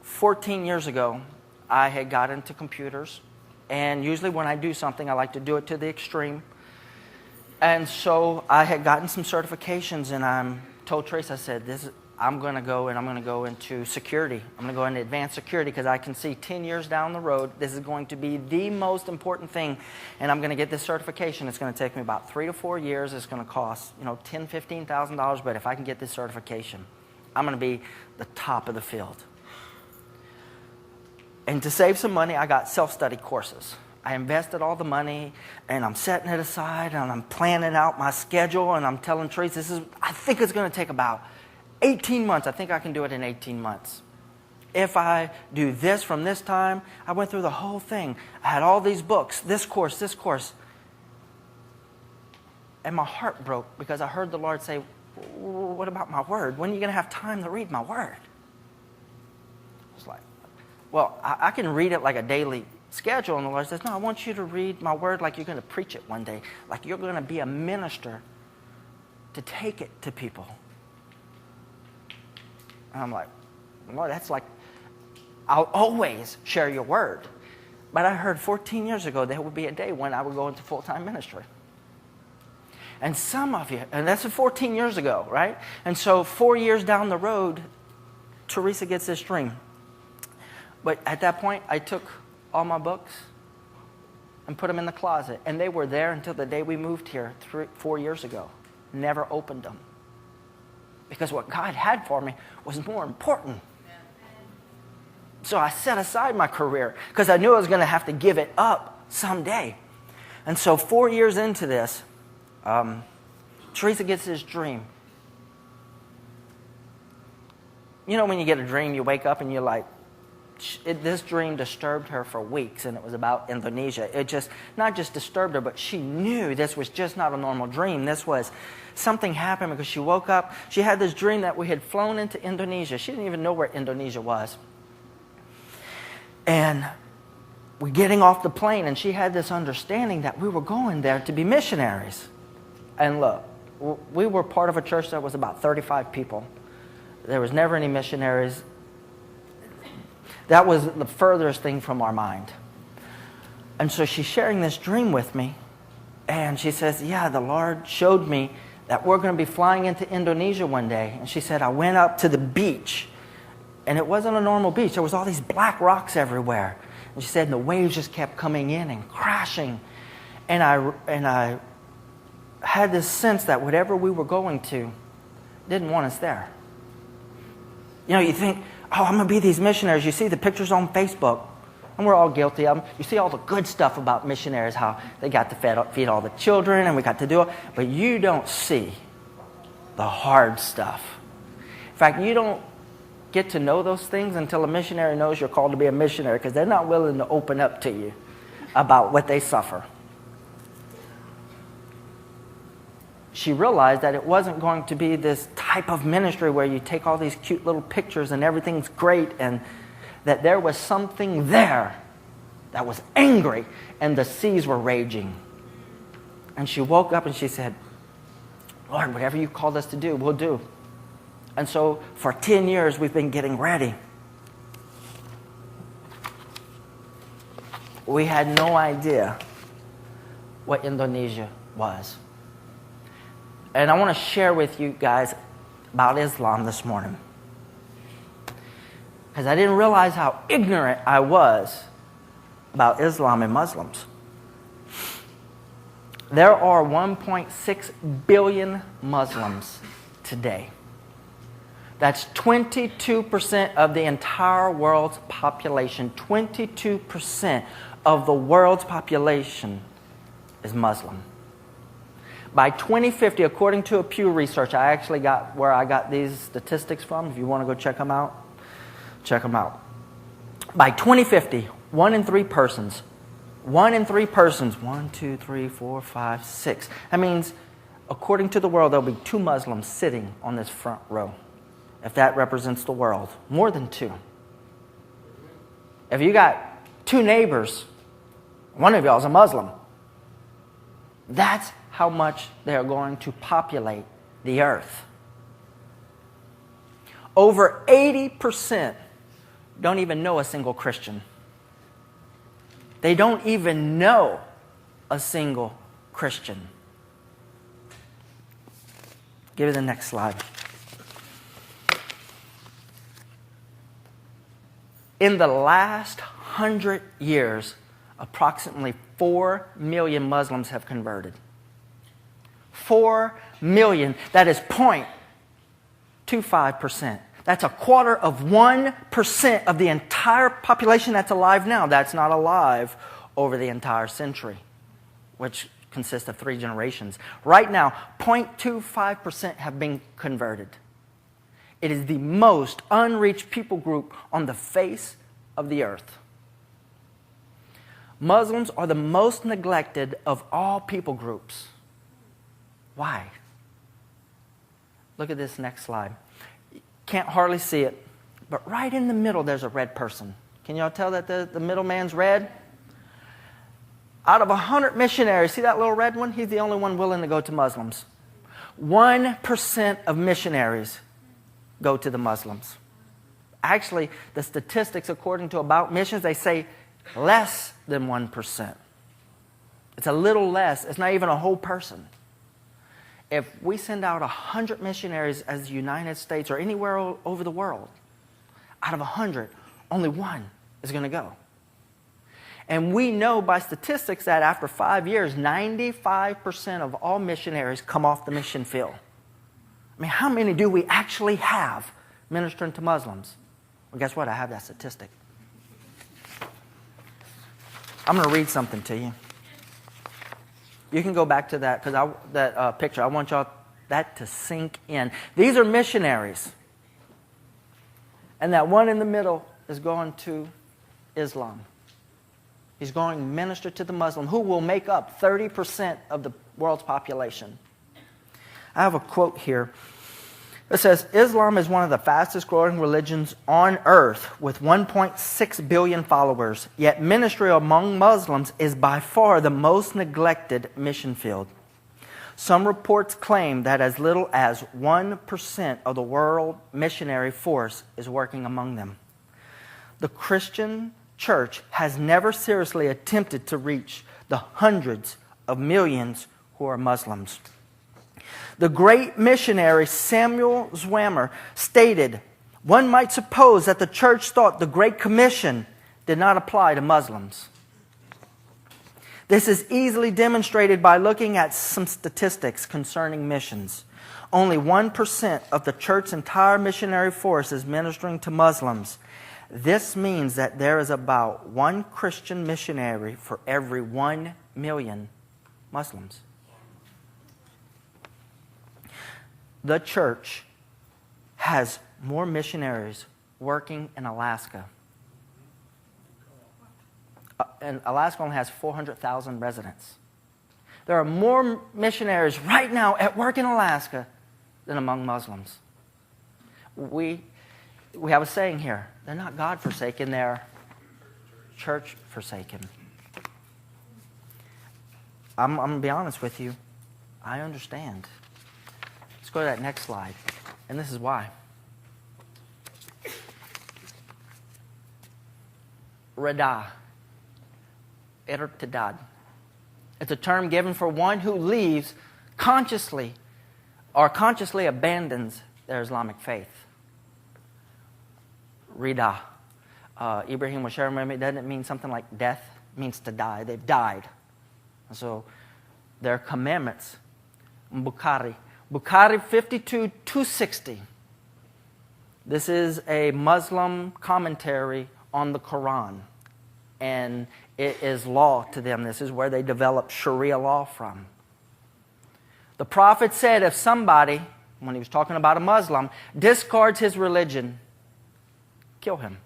14 years ago. I had got into computers, and usually when I do something, I like to do it to the extreme. And so I had gotten some certifications, and I told Trace, I said, I'm going to go into security. I'm going to go into advanced security because I can see 10 years down the road, this is going to be the most important thing, and I'm going to get this certification. It's going to take me about 3 to 4 years. It's going to cost, $10,000, $15,000, but if I can get this certification, I'm going to be the top of the field. And to save some money, I got self-study courses. I invested all the money, and I'm setting it aside, and I'm planning out my schedule, and I'm telling Trace, I think it's going to take about 18 months. I think I can do it in 18 months. If I do this from this time, I went through the whole thing. I had all these books, this course. And my heart broke because I heard the Lord say, what about my word? When are you going to have time to read my word? I was like, well, I can read it like a daily schedule. And the Lord says, no, I want you to read my word like you're going to preach it one day. Like you're going to be a minister to take it to people. And I'm like, Lord, that's like, I'll always share your word. But I heard 14 years ago there would be a day when I would go into full-time ministry. And some of you, and that's 14 years ago, right? And so 4 years down the road, Teresa gets this dream. But at that point, I took all my books and put them in the closet. And they were there until the day we moved here 4 years ago. Never opened them. Because what God had for me was more important. So I set aside my career because I knew I was going to have to give it up someday. And so 4 years into this, Teresa gets this dream. You know when you get a dream, you wake up and you're like, this dream disturbed her for weeks, and it was about Indonesia. It just, not just disturbed her, but she knew this was just not a normal dream. This was, something happened because she woke up. She had this dream that we had flown into Indonesia. She didn't even know where Indonesia was. And we're getting off the plane, and she had this understanding that we were going there to be missionaries. And look, we were part of a church that was about 35 people. There was never any missionaries. That was the furthest thing from our mind. And so she's sharing this dream with me. And she says, yeah, the Lord showed me that we're going to be flying into Indonesia one day. And she said, I went up to the beach. And it wasn't a normal beach. There was all these black rocks everywhere. And she said, and the waves just kept coming in and crashing. And I had this sense that whatever we were going to didn't want us there. You know, you think, oh, I'm going to be these missionaries. You see the pictures on Facebook, and we're all guilty of them. You see all the good stuff about missionaries, how they got to feed all the children, and we got to do it. But you don't see the hard stuff. In fact, you don't get to know those things until a missionary knows you're called to be a missionary, because they're not willing to open up to you about what they suffer. She realized that it wasn't going to be this type of ministry where you take all these cute little pictures and everything's great, and that there was something there that was angry and the seas were raging. And she woke up and she said, Lord, whatever you called us to do, we'll do. And so for 10 years we've been getting ready. We had no idea what Indonesia was. And I want to share with you guys about Islam this morning. Because I didn't realize how ignorant I was about Islam and Muslims. There are 1.6 billion Muslims today. That's 22% of the entire world's population. 22% of the world's population is Muslim. By 2050, according to a Pew Research, I actually got where I got these statistics from. If you want to go check them out, check them out. By 2050, 1 in 3 persons, 1, 2, 3, 4, 5, 6. That means, according to the world, there'll be 2 Muslims sitting on this front row. If that represents the world, more than 2. If you got 2 neighbors, one of y'all is a Muslim. That's how much they are going to populate the earth. Over 80% don't even know a single Christian. They don't even know a single Christian. Give me the next slide. In the last 100 years, approximately 4 million Muslims have converted. 4 million. That is 0.25%. That's 1/4% of the entire population that's alive now. That's not alive over the entire century, which consists of 3 generations. Right now, 0.25% have been converted. It is the most unreached people group on the face of the earth. Muslims are the most neglected of all people groups. Why? Look at this next slide. Can't hardly see it, but right in the middle there's a red person. Can y'all tell that the middle man's red? Out of 100 missionaries, see that little red one? He's the only one willing to go to Muslims. 1% of missionaries go to the Muslims. Actually, the statistics according to About Missions, they say less than 1%. It's a little less. It's not even a whole person. If we send out 100 missionaries as the United States or anywhere over the world, out of 100, only 1 is going to go. And we know by statistics that after 5 years, 95% of all missionaries come off the mission field. I mean, how many do we actually have ministering to Muslims? Well, guess what? I have that statistic. I'm going to read something to you. You can go back to that that picture. I want y'all that to sink in. These are missionaries. And that one in the middle is going to Islam. He's going to minister to the Muslim, who will make up 30% of the world's population. I have a quote here. It says, Islam is one of the fastest growing religions on earth with 1.6 billion followers. Yet ministry among Muslims is by far the most neglected mission field. Some reports claim that as little as 1% of the world missionary force is working among them. The Christian church has never seriously attempted to reach the hundreds of millions who are Muslims. The great missionary Samuel Zwammer stated, one might suppose that the church thought the Great Commission did not apply to Muslims. This is easily demonstrated by looking at some statistics concerning missions. Only 1% of the church's entire missionary force is ministering to Muslims. This means that there is about one Christian missionary for every 1 million Muslims. The church has more missionaries working in Alaska. And Alaska only has 400,000 residents. There are more missionaries right now at work in Alaska than among Muslims. We have a saying here. They're not God-forsaken, they're church-forsaken. I'm going to be honest with you. I understand. Let's go to that next slide. And this is why. Rada. Irtidad. It's a term given for one who leaves consciously or consciously abandons their Islamic faith. Rida. Ibrahim will share with me, doesn't it mean something like death? It means to die. They've died. So their commandments. Bukhari 52:260. This is a Muslim commentary on the Quran. And it is law to them. This is where they develop Sharia law from. The Prophet said if somebody, when he was talking about a Muslim, discards his religion, kill him.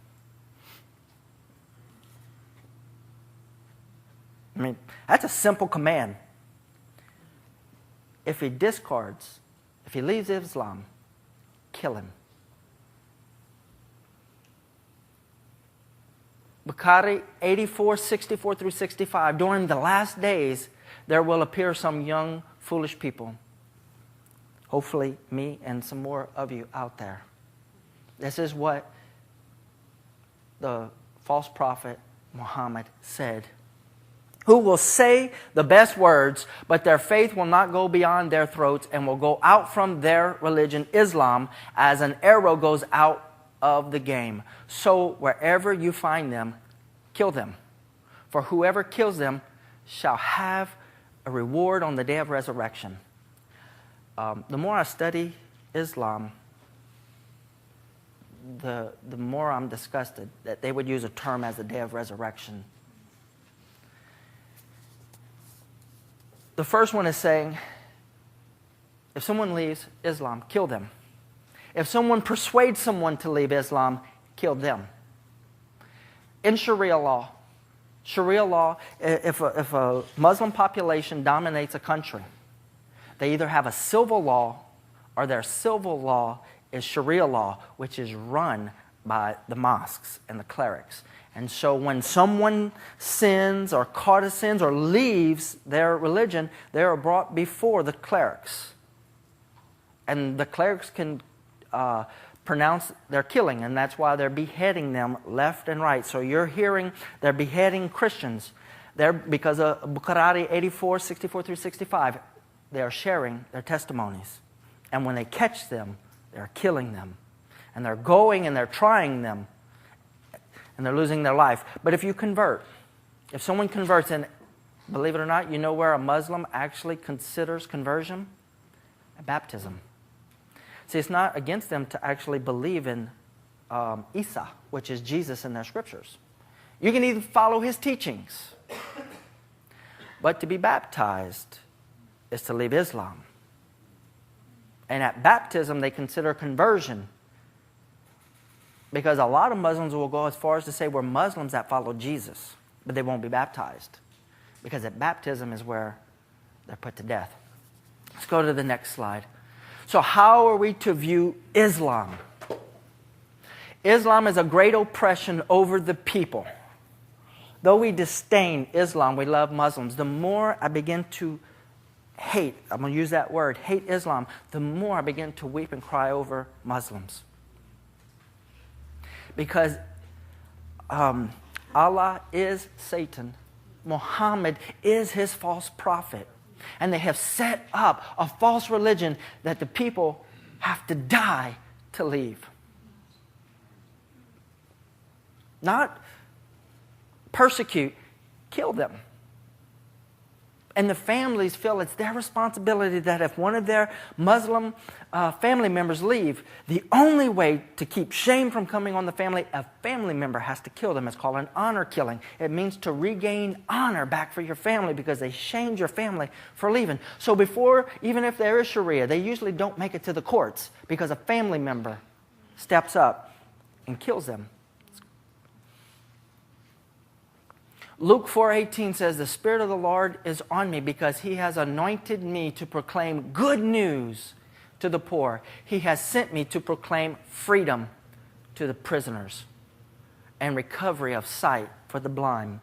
I mean, that's a simple command. If he discards, if he leaves Islam, kill him. Bukhari 84:64-65. During the last days, there will appear some young, foolish people. Hopefully, me and some more of you out there. This is what the false prophet Muhammad said. Who will say the best words, but their faith will not go beyond their throats and will go out from their religion, Islam, as an arrow goes out of the game. So wherever you find them, kill them. For whoever kills them shall have a reward on the day of resurrection. The more I study Islam, the more I'm disgusted that they would use a term as the day of resurrection. The first one is saying, if someone leaves Islam, kill them. If someone persuades someone to leave Islam, kill them. In Sharia law, if a Muslim population dominates a country, they either have a civil law or their civil law is Sharia law, which is run by the mosques and the clerics. And so when someone sins or caught in sins or leaves their religion, they are brought before the clerics. And the clerics can pronounce their killing, and that's why they're beheading them left and right. So you're hearing they're beheading Christians. Because of Bukhari 84:64-65, they are sharing their testimonies. And when they catch them, they're killing them. And they're going and they're trying them. And they're losing their life. But if you convert, if someone converts, and believe it or not, you know where a Muslim actually considers conversion? Baptism. See, it's not against them to actually believe in Isa, which is Jesus in their scriptures. You can even follow his teachings. But to be baptized is to leave Islam. And at baptism, they consider conversion Because a lot of Muslims will go as far as to say we're Muslims that follow Jesus, but they won't be baptized. Because at baptism is where they're put to death. Let's go to the next slide. So how are we to view Islam? Islam is a great oppression over the people. Though we disdain Islam, we love Muslims. The more I begin to hate, I'm going to use that word, hate Islam, the more I begin to weep and cry over Muslims. Because Allah is Satan. Muhammad is his false prophet. And they have set up a false religion that the people have to die to leave. Not persecute, kill them. And the families feel it's their responsibility that if one of their Muslim family members leave, the only way to keep shame from coming on the family, a family member has to kill them. It's called an honor killing. It means to regain honor back for your family because they shamed your family for leaving. So before, even if there is Sharia, they usually don't make it to the courts because a family member steps up and kills them. Luke 4:18 says, the Spirit of the Lord is on me because He has anointed me to proclaim good news to the poor. He has sent me to proclaim freedom to the prisoners and recovery of sight for the blind.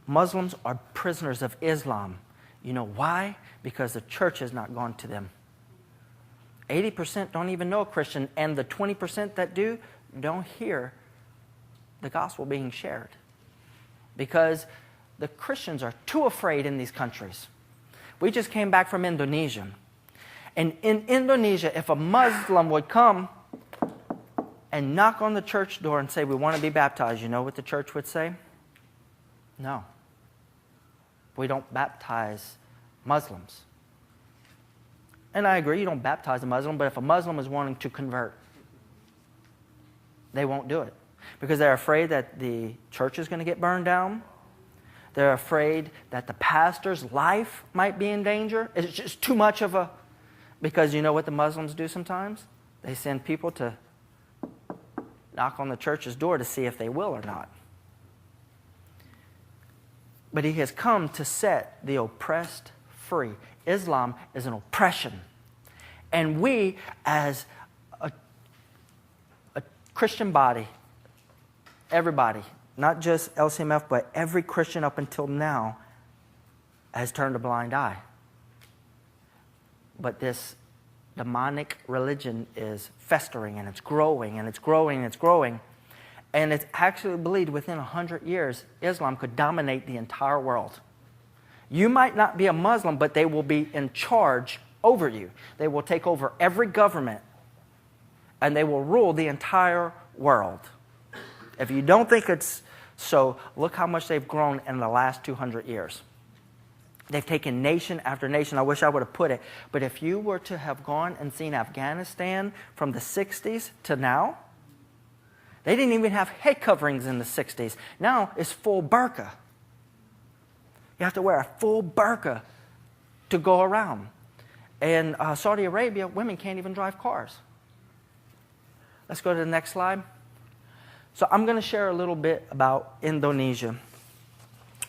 Muslims are prisoners of Islam. You know why? Because the church has not gone to them. 80% don't even know a Christian, and the 20% that do don't hear the gospel being shared. Because the Christians are too afraid in these countries. We just came back from Indonesia. And in Indonesia, if a Muslim would come and knock on the church door and say, we want to be baptized, you know what the church would say? No. We don't baptize Muslims. And I agree, you don't baptize a Muslim, but if a Muslim is wanting to convert, they won't do it. Because they're afraid that the church is going to get burned down. They're afraid that the pastor's life might be in danger. It's just too much of a... Because you know what the Muslims do sometimes? They send people to knock on the church's door to see if they will or not. But He has come to set the oppressed free. Islam is an oppression. And we, as a Christian body, everybody, not just LCMF, but every Christian up until now has turned a blind eye. But this demonic religion is festering, and it's growing, and it's growing, and it's growing. And it's actually believed within 100 years, Islam could dominate the entire world. You might not be a Muslim, but they will be in charge over you. They will take over every government, and they will rule the entire world. If you don't think it's so, look how much they've grown in the last 200 years. They've taken nation after nation. I wish I would have put it. But if you were to have gone and seen Afghanistan from the 60s to now, they didn't even have head coverings in the 60s. Now it's full burqa. You have to wear a full burqa to go around. In Saudi Arabia, women can't even drive cars. Let's go to the next slide. So I'm going to share a little bit about Indonesia,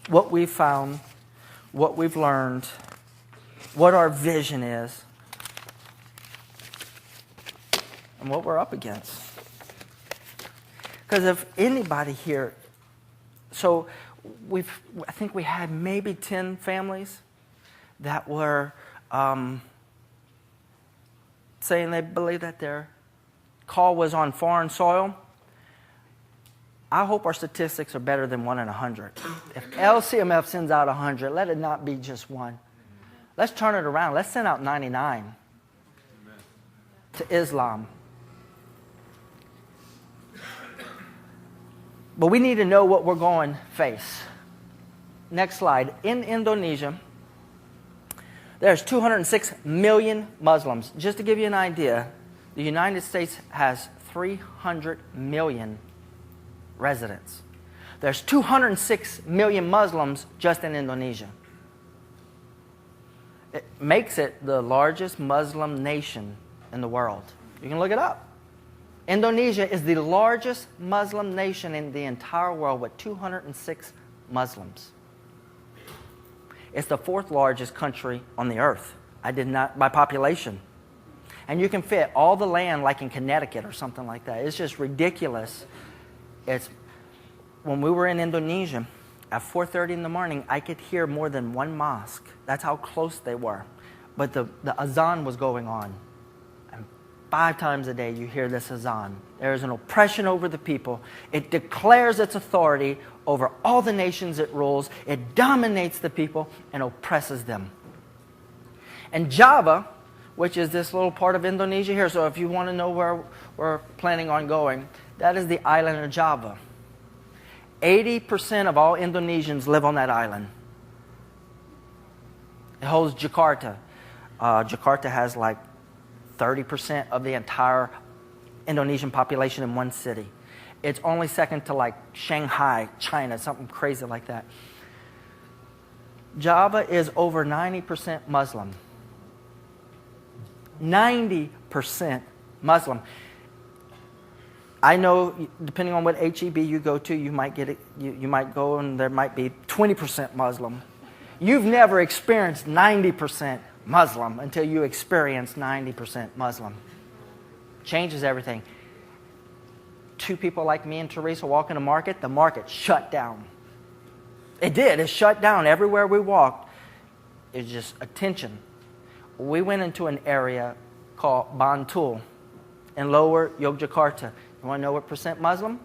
what we've found, what we've learned, what our vision is, and what we're up against. Because if anybody here, so I think we had maybe 10 families that were saying they believe that their call was on foreign soil. I hope our statistics are better than 1 in 100. If LCMF sends out 100, let it not be just 1. Let's turn it around. Let's send out 99 to Islam. But we need to know what we're going to face. Next slide. In Indonesia, there's 206 million Muslims. Just to give you an idea, the United States has 300 million residents. There's 206 million Muslims just in Indonesia. It makes it the largest Muslim nation in the world. You can look it up. Indonesia is the largest Muslim nation in the entire world with 206 Muslims. It's the fourth largest country on the earth. I did not, by population. And you can fit all the land like in Connecticut or something like that. It's just ridiculous. When we were in Indonesia, at 4:30 in the morning, I could hear more than one mosque. That's how close they were. But the azan was going on. And 5 times a day you hear this azan. There is an oppression over the people. It declares its authority over all the nations it rules. It dominates the people and oppresses them. And Java, which is this little part of Indonesia here, so if you want to know where we're planning on going, that is the island of Java. 80% of all Indonesians live on that island. It holds Jakarta. Jakarta has like 30% of the entire Indonesian population in one city. It's only second to like Shanghai, China, something crazy like that. Java is over 90% Muslim. 90% Muslim. I know, depending on what HEB you go to, you might get it. You might go and there might be 20% Muslim. You've never experienced 90% Muslim until you experience 90% Muslim. Changes everything. 2 people like me and Teresa walk in a market, the market shut down. It did. It shut down everywhere we walked. It's just attention. We went into an area called Bantul in Lower Yogyakarta. You want to know what percent Muslim?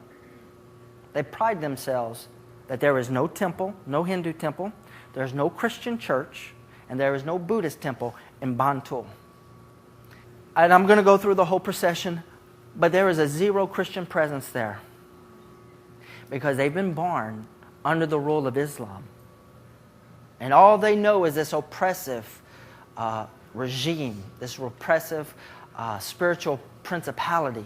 They pride themselves that there is no temple, no Hindu temple, there's no Christian church, and there is no Buddhist temple in Bantul. And I'm going to go through the whole procession, but there is a zero Christian presence there because they've been born under the rule of Islam. And all they know is this oppressive regime, this repressive spiritual principality.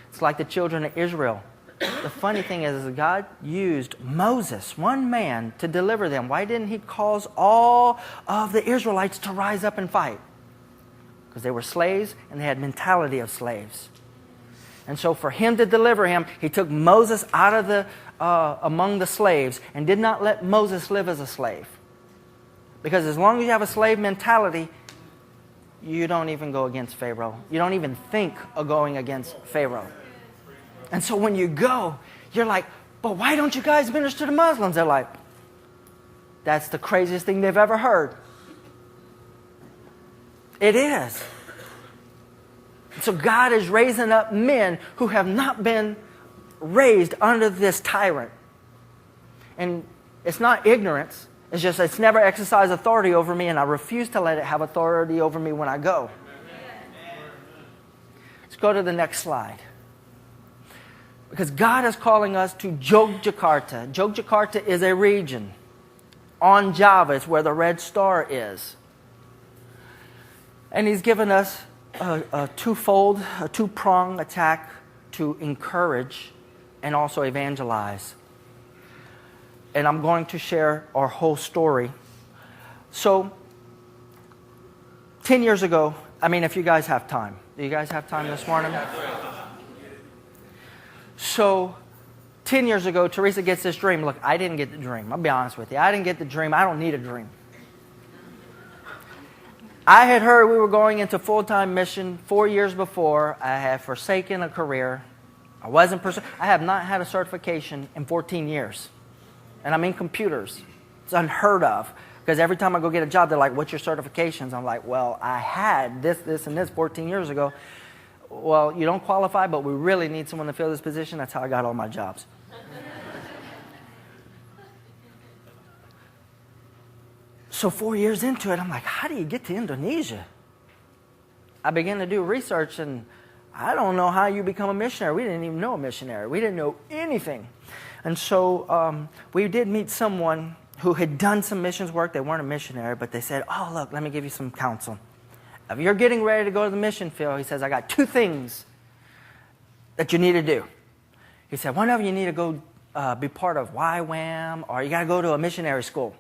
It's like the children of Israel. The funny thing is God used Moses, one man, to deliver them. Why didn't he cause all of the Israelites to rise up and fight? Because they were slaves and they had mentality of slaves. And so for him to deliver him, he took Moses out of the among the slaves and did not let Moses live as a slave. Because as long as you have a slave mentality, you don't even go against Pharaoh. You don't even think of going against Pharaoh. And so when you go, you're like, but why don't you guys minister to the Muslims? They're like, that's the craziest thing they've ever heard. It is. So God is raising up men who have not been raised under this tyrant. And it's not ignorance. It's just it's never exercised authority over me, and I refuse to let it have authority over me when I go. Let's go to the next slide. Because God is calling us to Yogyakarta. Yogyakarta is a region. On Java, it's where the red star is. And He's given us a twofold, a two-pronged attack to encourage and also evangelize. And I'm going to share our whole story. So, 10 years ago, if you guys have time. Do you guys have time this morning? So, 10 years ago, Teresa gets this dream. Look, I didn't get the dream. I'll be honest with you. I didn't get the dream. I don't need a dream. I had heard we were going into full-time mission 4 years before. I had forsaken a career. I have not had a certification in 14 years. And I'm in computers. It's unheard of. Because every time I go get a job, they're like, what's your certifications? I'm like, well, I had this, and this 14 years ago. Well, you don't qualify, but we really need someone to fill this position. That's how I got all my jobs. So 4 years into it, I'm like, how do you get to Indonesia? I began to do research, and I don't know how you become a missionary. We didn't even know a missionary. We didn't know anything. And so we did meet someone who had done some missions work. They weren't a missionary, but they said, oh, look, let me give you some counsel. If you're getting ready to go to the mission field, he says, I got 2 things that you need to do. He said, one of them, you need to go be part of YWAM, or you got to go to a missionary school.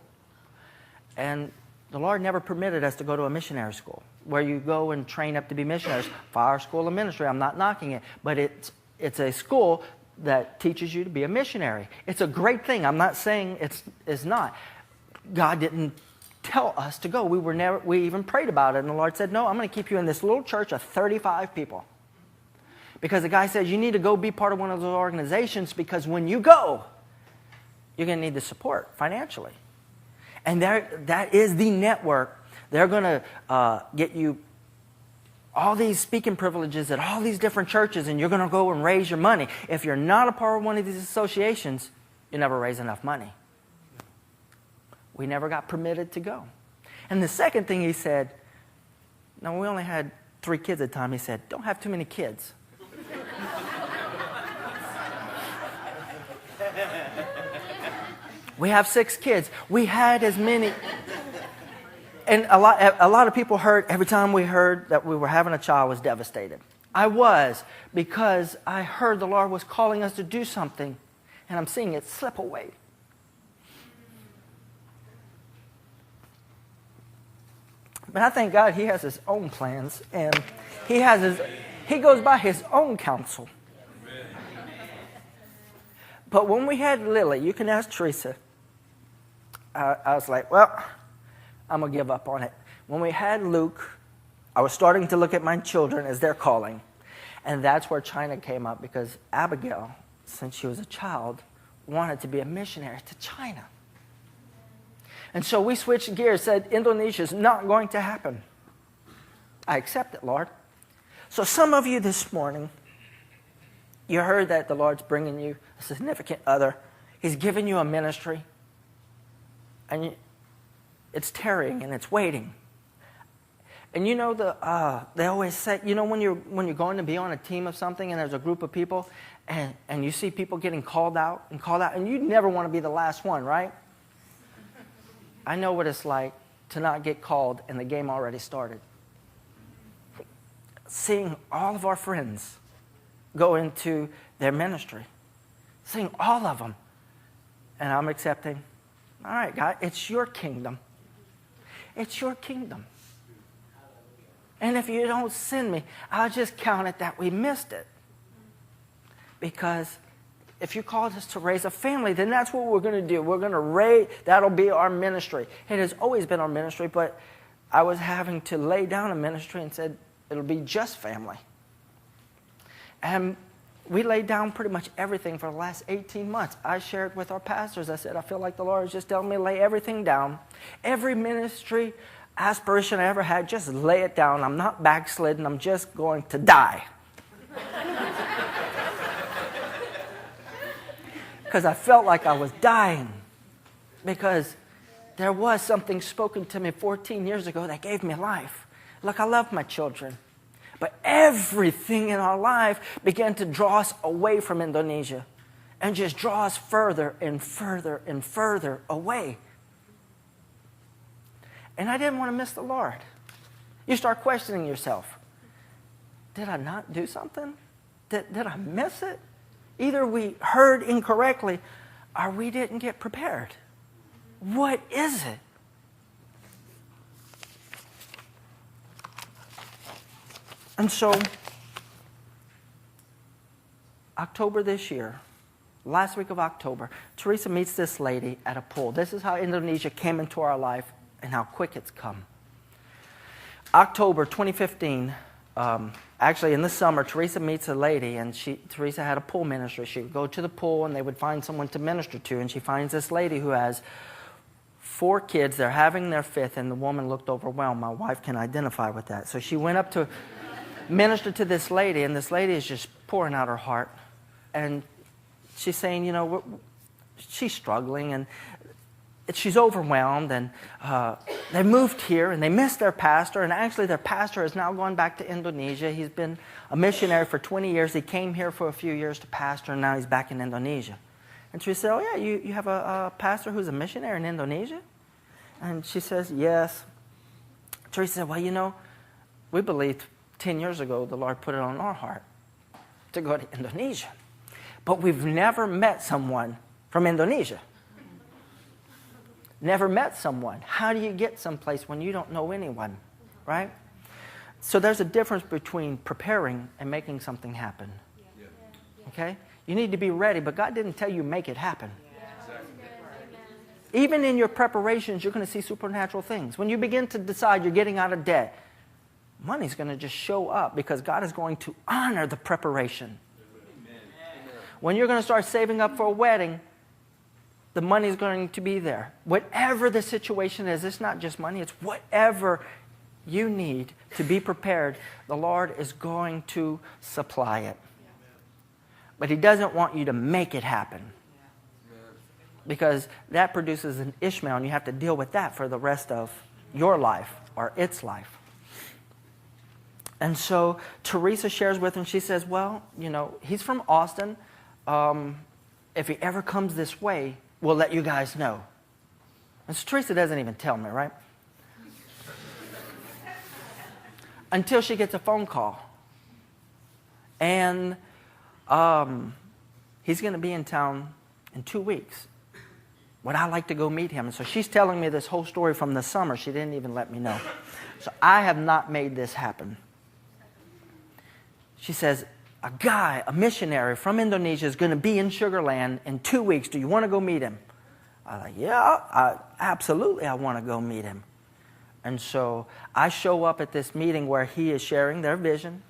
And the Lord never permitted us to go to a missionary school where you go and train up to be missionaries. Fire School of Ministry, I'm not knocking it, but it's It's a school that teaches you to be a missionary. It's a great thing. I'm not saying it's not. God didn't tell us to go. We even prayed about it, and the Lord said, no, I'm going to keep you in this little church of 35 people. Because the guy says, you need to go be part of one of those organizations, because when you go, you're going to need the support financially. And that is the network. They're going to get you all these speaking privileges at all these different churches, and you're going to go and raise your money. If you're not a part of one of these associations, you never raise enough money. We never got permitted to go. And the second thing he said, now we only had 3 kids at the time, he said, don't have too many kids. We have 6 kids. We had as many. And a lot of people heard, every time we heard that we were having a child, was devastated. I was, because I heard the Lord was calling us to do something, and I'm seeing it slip away. But I thank God He has His own plans, and He goes by His own counsel. But when we had Lily, you can ask Teresa, I was like, well, I'm going to give up on it. When we had Luke, I was starting to look at my children as their calling. And that's where China came up, because Abigail, since she was a child, wanted to be a missionary to China. And so we switched gears, said Indonesia is not going to happen. I accept it, Lord. So some of you this morning, you heard that the Lord's bringing you a significant other. He's given you a ministry. And it's tarrying and it's waiting. And you know, they always say, you know, when you're going to be on a team of something and there's a group of people and you see people getting called out, and you never want to be the last one, right? I know what it's like to not get called and the game already started. Seeing all of our friends go into their ministry. Seeing all of them. And I'm accepting, all right, God, it's your kingdom. It's your kingdom. And if you don't send me, I'll just count it that we missed it. Because if you called us to raise a family, then that's what we're going to do. We're going to raise, that'll be our ministry. It has always been our ministry, but I was having to lay down a ministry and said, it'll be just family. And we laid down pretty much everything for the last 18 months. I shared with our pastors, I said, I feel like the Lord is just telling me to lay everything down. Every ministry aspiration I ever had, just lay it down. I'm not backslidden. I'm just going to die. Because I felt like I was dying. Because there was something spoken to me 14 years ago that gave me life. Look, I love my children. But everything in our life began to draw us away from Indonesia. And just draw us further and further and further away. And I didn't want to miss the Lord. You start questioning yourself. Did I not do something? Did I miss it? Either we heard incorrectly or we didn't get prepared. What is it? And so, October this year, last week of October, Teresa meets this lady at a pool. This is how Indonesia came into our life and how quick it's come. October 2015, actually in the summer, Teresa meets a lady, and Teresa had a pool ministry. She would go to the pool and they would find someone to minister to, and she finds this lady who has 4 kids. They're having their 5th, and the woman looked overwhelmed. My wife can identify with that. So she went up to minister to this lady, and this lady is just pouring out her heart. And she's saying, you know, she's struggling, and she's overwhelmed, and they moved here, and they missed their pastor, and actually their pastor has now gone back to Indonesia. He's been a missionary for 20 years. He came here for a few years to pastor, and now he's back in Indonesia. And she said, oh yeah, you have a pastor who's a missionary in Indonesia? And she says, yes. Teresa said, well, you know, we believed 10 years ago the Lord put it on our heart to go to Indonesia. But we've never met someone from Indonesia. Never met someone. How do you get someplace when you don't know anyone, right? So there's a difference between preparing and making something happen. Okay? You need to be ready, but God didn't tell you make it happen. Even in your preparations, you're going to see supernatural things. When you begin to decide you're getting out of debt, money's going to just show up because God is going to honor the preparation. When you're going to start saving up for a wedding, the money's going to be there. Whatever the situation is, it's not just money, it's whatever you need to be prepared, the Lord is going to supply it. But He doesn't want you to make it happen. Because that produces an Ishmael, and you have to deal with that for the rest of your life or its life. And so Teresa shares with him, she says, well, you know, he's from Austin. If he ever comes this way, we'll let you guys know. And so Teresa doesn't even tell me, right? Until she gets a phone call. And he's going to be in town in 2 weeks. Would I like to go meet him? And so she's telling me this whole story from the summer. She didn't even let me know. So I have not made this happen. She says, a guy, a missionary from Indonesia is going to be in Sugar Land in 2 weeks. Do you want to go meet him? I'm like, yeah, absolutely I want to go meet him. And so I show up at this meeting where he is sharing their vision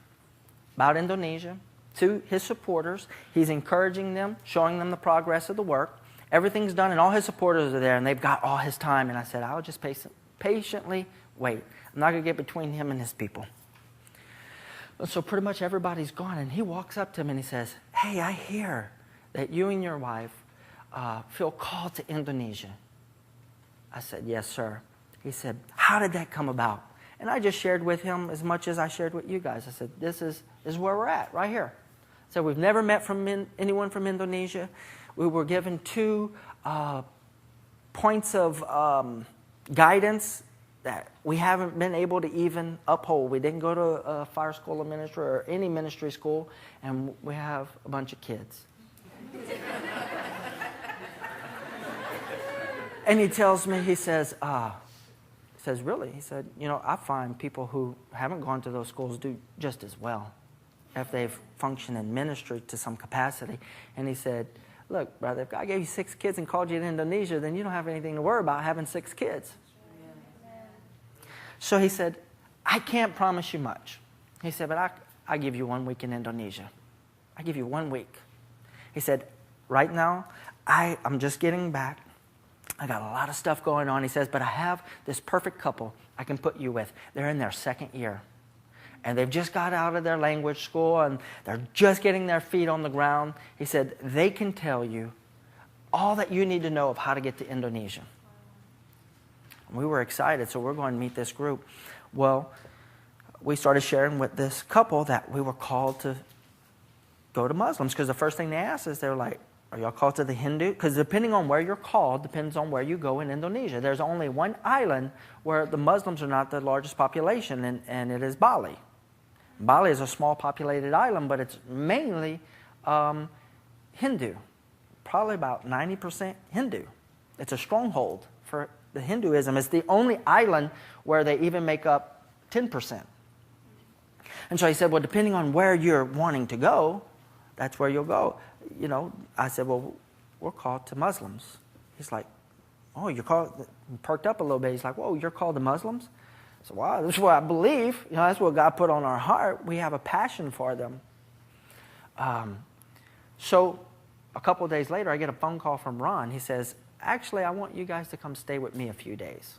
about Indonesia to his supporters. He's encouraging them, showing them the progress of the work. Everything's done, and all his supporters are there, and they've got all his time. And I said, I'll just patiently wait. I'm not going to get between him and his people. And so pretty much everybody's gone, and he walks up to him and he says, hey, I hear that you and your wife feel called to Indonesia. I said, yes, sir. He said, how did that come about? And I just shared with him as much as I shared with you guys. I said, this is where we're at, right here. I said, we've never met anyone from Indonesia. We were given 2 points of guidance that we haven't been able to even uphold. We didn't go to a fire school of ministry or any ministry school, and we have a bunch of kids. And he tells me, he says, really? He said, you know, I find people who haven't gone to those schools do just as well if they've functioned in ministry to some capacity. And he said, look, brother, if God gave you 6 kids and called you to Indonesia, then you don't have anything to worry about having 6 kids. So he said, I can't promise you much. He said, but I give you 1 week in Indonesia. I give you 1 week. He said, right now, I'm just getting back. I got a lot of stuff going on. He says, but I have this perfect couple I can put you with. They're in their 2nd year. And they've just got out of their language school, and they're just getting their feet on the ground. He said, they can tell you all that you need to know of how to get to Indonesia. And we were excited, so we're going to meet this group. Well, we started sharing with this couple that we were called to go to Muslims, because the first thing they asked is, they're like, are y'all called to the Hindu? Because depending on where you're called, depends on where you go in Indonesia. There's only one island where the Muslims are not the largest population, and it is Bali. Bali is a small populated island, but it's mainly Hindu. Probably about 90% Hindu. It's a stronghold for the Hinduism. It's the only island where they even make up 10%. And so he said, well, depending on where you're wanting to go, that's where you'll go. You know, I said, well, we're called to Muslims. He's like, oh, you're called, he perked up a little bit. He's like, whoa, you're called to Muslims? I said, wow, this is what I believe. You know, that's what God put on our heart. We have a passion for them. So a couple of days later, I get a phone call from Ron. He says, actually, I want you guys to come stay with me a few days.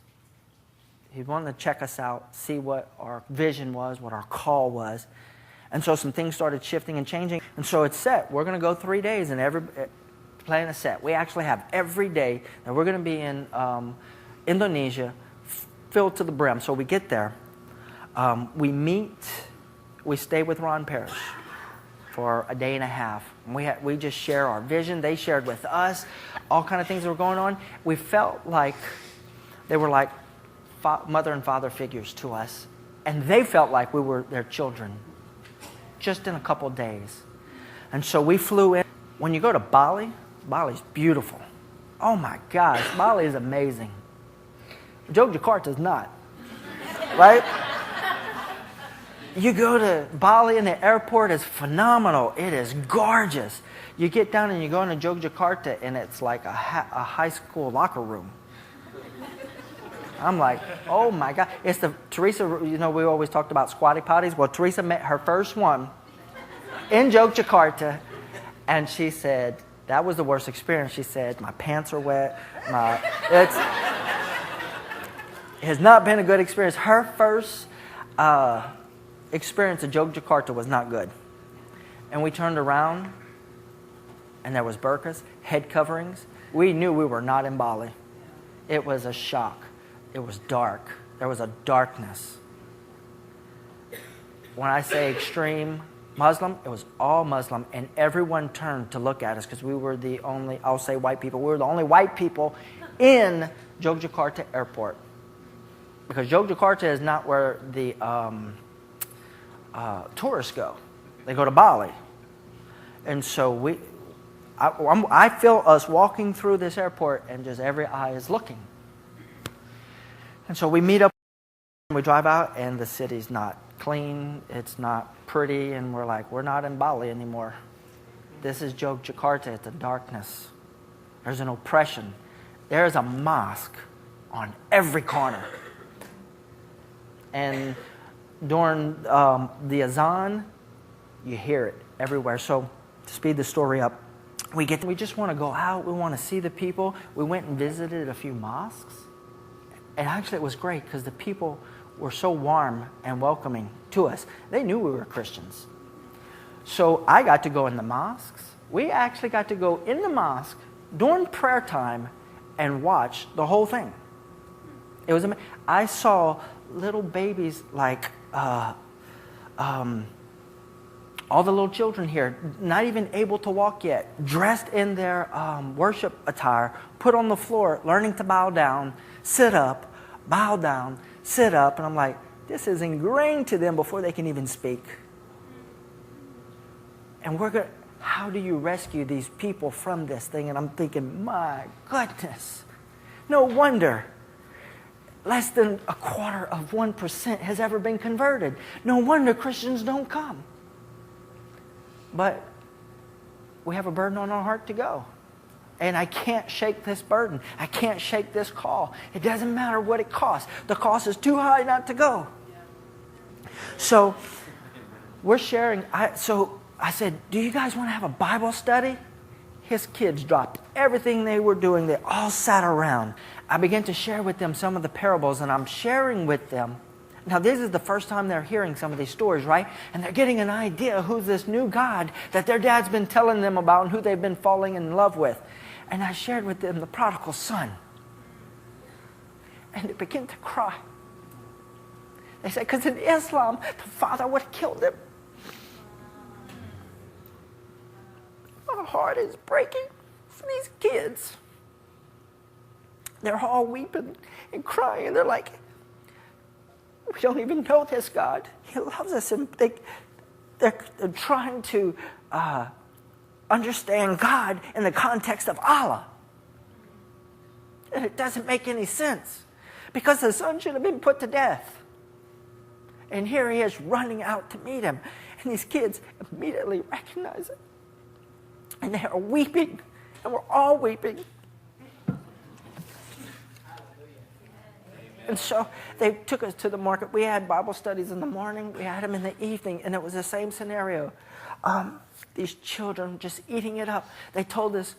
He wanted to check us out, see what our vision was, what our call was. And so some things started shifting and changing. And so it's set. We're going to go 3 days and playing a set. We actually have every day that we're going to be in Indonesia filled to the brim. So we get there. We meet. We stay with Ron Parrish for a day and a half. We just share our vision. They shared with us all kind of things that were going on. We felt like they were like mother and father figures to us. And they felt like we were their children just in a couple of days. And so we flew in. When you go to Bali, Bali's beautiful. Oh my gosh, Bali is amazing. Jogjakarta is not. Right? You go to Bali and the airport is phenomenal. It is gorgeous. You get down and you go into Yogyakarta and it's like a high school locker room. I'm like, oh my God. It's Teresa, we always talked about squatty potties. Well, Teresa met her first one in Yogyakarta, and she said, that was the worst experience. She said, my pants are wet. It has not been a good experience. Her first experience at Yogyakarta was not good. And we turned around, and there was burqas, head coverings. We knew we were not in Bali. It was a shock. It was dark. There was a darkness. When I say extreme Muslim, it was all Muslim, and everyone turned to look at us because we were the only, I'll say white people, we were the only white people in Yogyakarta airport. Because Yogyakarta is not where the tourists go. They go to Bali. And so I feel us walking through this airport and just every eye is looking. And so we meet up, we drive out, and the city's not clean, it's not pretty, and we're like, we're not in Bali anymore. This is Yogyakarta, it's a darkness. There's an oppression. There's a mosque on every corner. And during the azan, you hear it everywhere. So to speed the story up, we just want to go out, we want to see the people. We went and visited a few mosques. And actually it was great because the people were so warm and welcoming to us. They knew we were Christians. So I got to go in the mosques. We actually got to go in the mosque during prayer time and watch the whole thing. It was amazing. I saw little babies like all the little children here, not even able to walk yet, dressed in their worship attire, put on the floor, learning to bow down, sit up, bow down, sit up. And I'm like, this is ingrained to them before they can even speak. And how do you rescue these people from this thing? And I'm thinking, my goodness, no wonder less than 0.25% has ever been converted. No wonder Christians don't come. But we have a burden on our heart to go. And I can't shake this burden. I can't shake this call. It doesn't matter what it costs. The cost is too high not to go. So we're sharing. So I said, do you guys want to have a Bible study? His kids dropped everything they were doing. They all sat around. I began to share with them some of the parables, and I'm sharing with them. Now, this is the first time they're hearing some of these stories, right? And they're getting an idea who's this new God that their dad's been telling them about and who they've been falling in love with. And I shared with them the prodigal son. And they began to cry. They said, because in Islam, the father would have killed him. My heart is breaking for these kids. They're all weeping and crying. And they're like, we don't even know this God. He loves us. And they're trying to understand God in the context of Allah. And it doesn't make any sense. Because the son should have been put to death. And here he is running out to meet him. And these kids immediately recognize it. And they are weeping. And we're all weeping. And so they took us to the market. We had Bible studies in the morning. We had them in the evening. And it was the same scenario. These children just eating it up. They told us,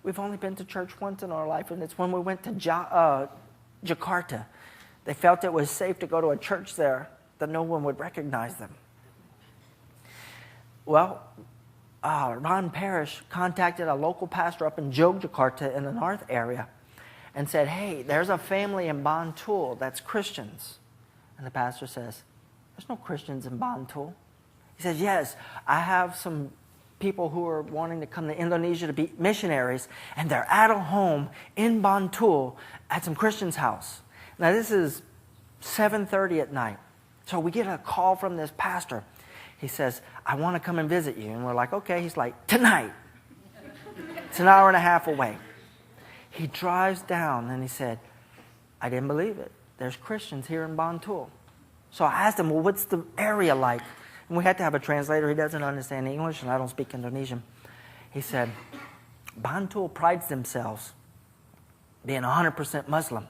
we've only been to church once in our life. And it's when we went to Jakarta. They felt it was safe to go to a church there that no one would recognize them. Well, Ron Parrish contacted a local pastor up in Yogyakarta in the north area and said, hey, there's a family in Bantul that's Christians. And the pastor says, there's no Christians in Bantul. He says, yes, I have some people who are wanting to come to Indonesia to be missionaries, and they're at a home in Bantul at some Christian's house. Now, this is 7:30 at night. So we get a call from this pastor. He says, I want to come and visit you. And we're like, okay. He's like, tonight. It's an hour and a half away. He drives down and he said, I didn't believe it. There's Christians here in Bantul. So I asked him, well, what's the area like? And we had to have a translator. He doesn't understand English, and I don't speak Indonesian. He said, Bantul prides themselves being 100% Muslim.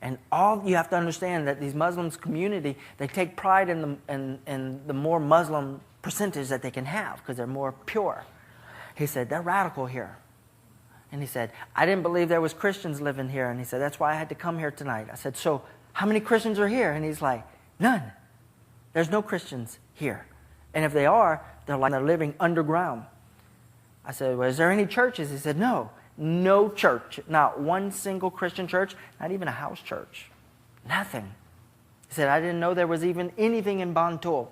And all you have to understand that these Muslims community, they take pride in the more Muslim percentage that they can have because they're more pure. He said, they're radical here. And he said, I didn't believe there was Christians living here. And he said, that's why I had to come here tonight. I said, so how many Christians are here? And he's like, none. There's no Christians here. And if they are, they're living underground. I said, well, is there any churches? He said, no. No church. Not one single Christian church. Not even a house church. Nothing. He said, I didn't know there was even anything in Bantul.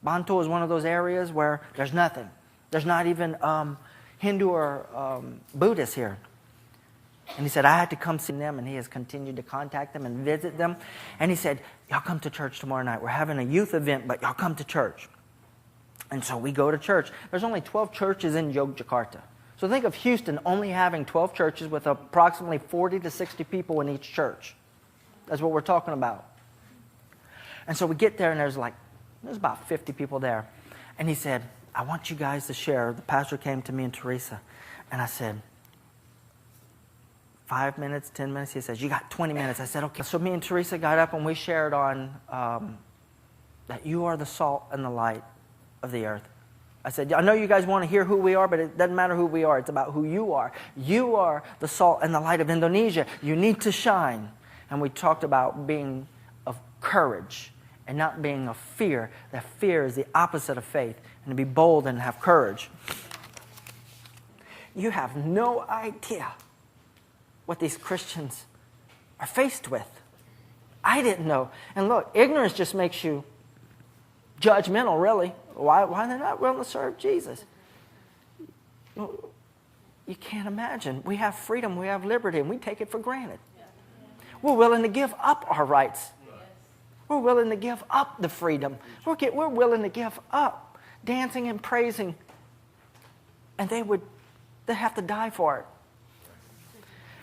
Bantul is one of those areas where there's nothing. There's not even Hindu or Buddhist here. And he said, I had to come see them, and he has continued to contact them and visit them. And he said, y'all come to church tomorrow night. We're having a youth event, but y'all come to church. And so we go to church. There's only 12 churches in Yogyakarta. So think of Houston only having 12 churches with approximately 40 to 60 people in each church. That's what we're talking about. And so we get there, and there's about 50 people there. And he said, I want you guys to share. The pastor came to me and Teresa, and I said, 5 minutes, 10 minutes? He says, you got 20 minutes. I said, okay. So me and Teresa got up, and we shared on that you are the salt and the light of the earth. I said, I know you guys want to hear who we are, but it doesn't matter who we are. It's about who you are. You are the salt and the light of Indonesia. You need to shine. And we talked about being of courage and not being of fear. That fear is the opposite of faith. And to be bold and have courage. You have no idea what these Christians are faced with. I didn't know. And look, ignorance just makes you judgmental, really. Why they're not willing to serve Jesus? You can't imagine. We have freedom, we have liberty, and we take it for granted. We're willing to give up our rights. We're willing to give up the freedom. We're willing to give up dancing and praising. And they have to die for it.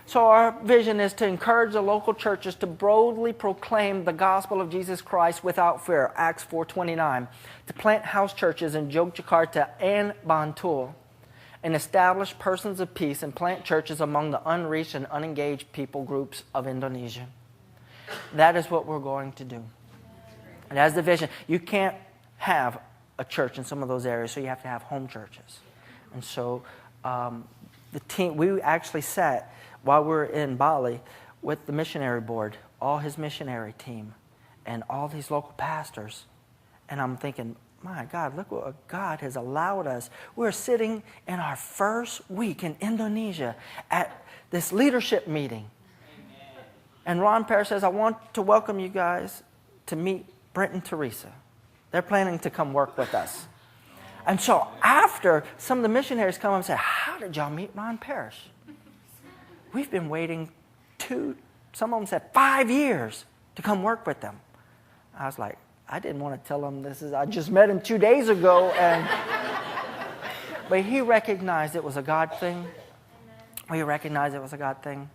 So our vision is to encourage the local churches to boldly proclaim the gospel of Jesus Christ without fear, Acts 4:29, to plant house churches in Yogyakarta and Bantul, and establish persons of peace and plant churches among the unreached and unengaged people groups of Indonesia. That is what we're going to do. And as the vision, you can't have a church in some of those areas, so you have to have home churches. And so the team, we actually sat while we were in Bali with the missionary board, all his missionary team, and all these local pastors. And I'm thinking, my God, look what God has allowed us. We're sitting in our first week in Indonesia at this leadership meeting. And Ron Parrish says, I want to welcome you guys to meet Brent and Teresa. They're planning to come work with us. And so after, some of the missionaries come up and say, how did y'all meet Ron Parrish? We've been waiting some of them said 5 years to come work with them. I was like, I didn't want to tell him I just met him 2 days ago. But he recognized it was a God thing. We recognized it was a God thing.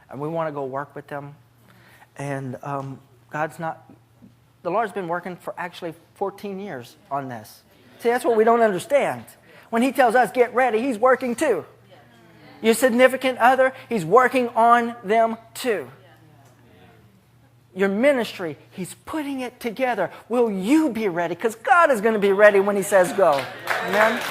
And we want to go work with them. And the Lord's been working for actually 14 years on this. See, that's what we don't understand. When he tells us, get ready, he's working too. Your significant other, he's working on them too. Your ministry, he's putting it together. Will you be ready? Because God is going to be ready when he says go. Amen?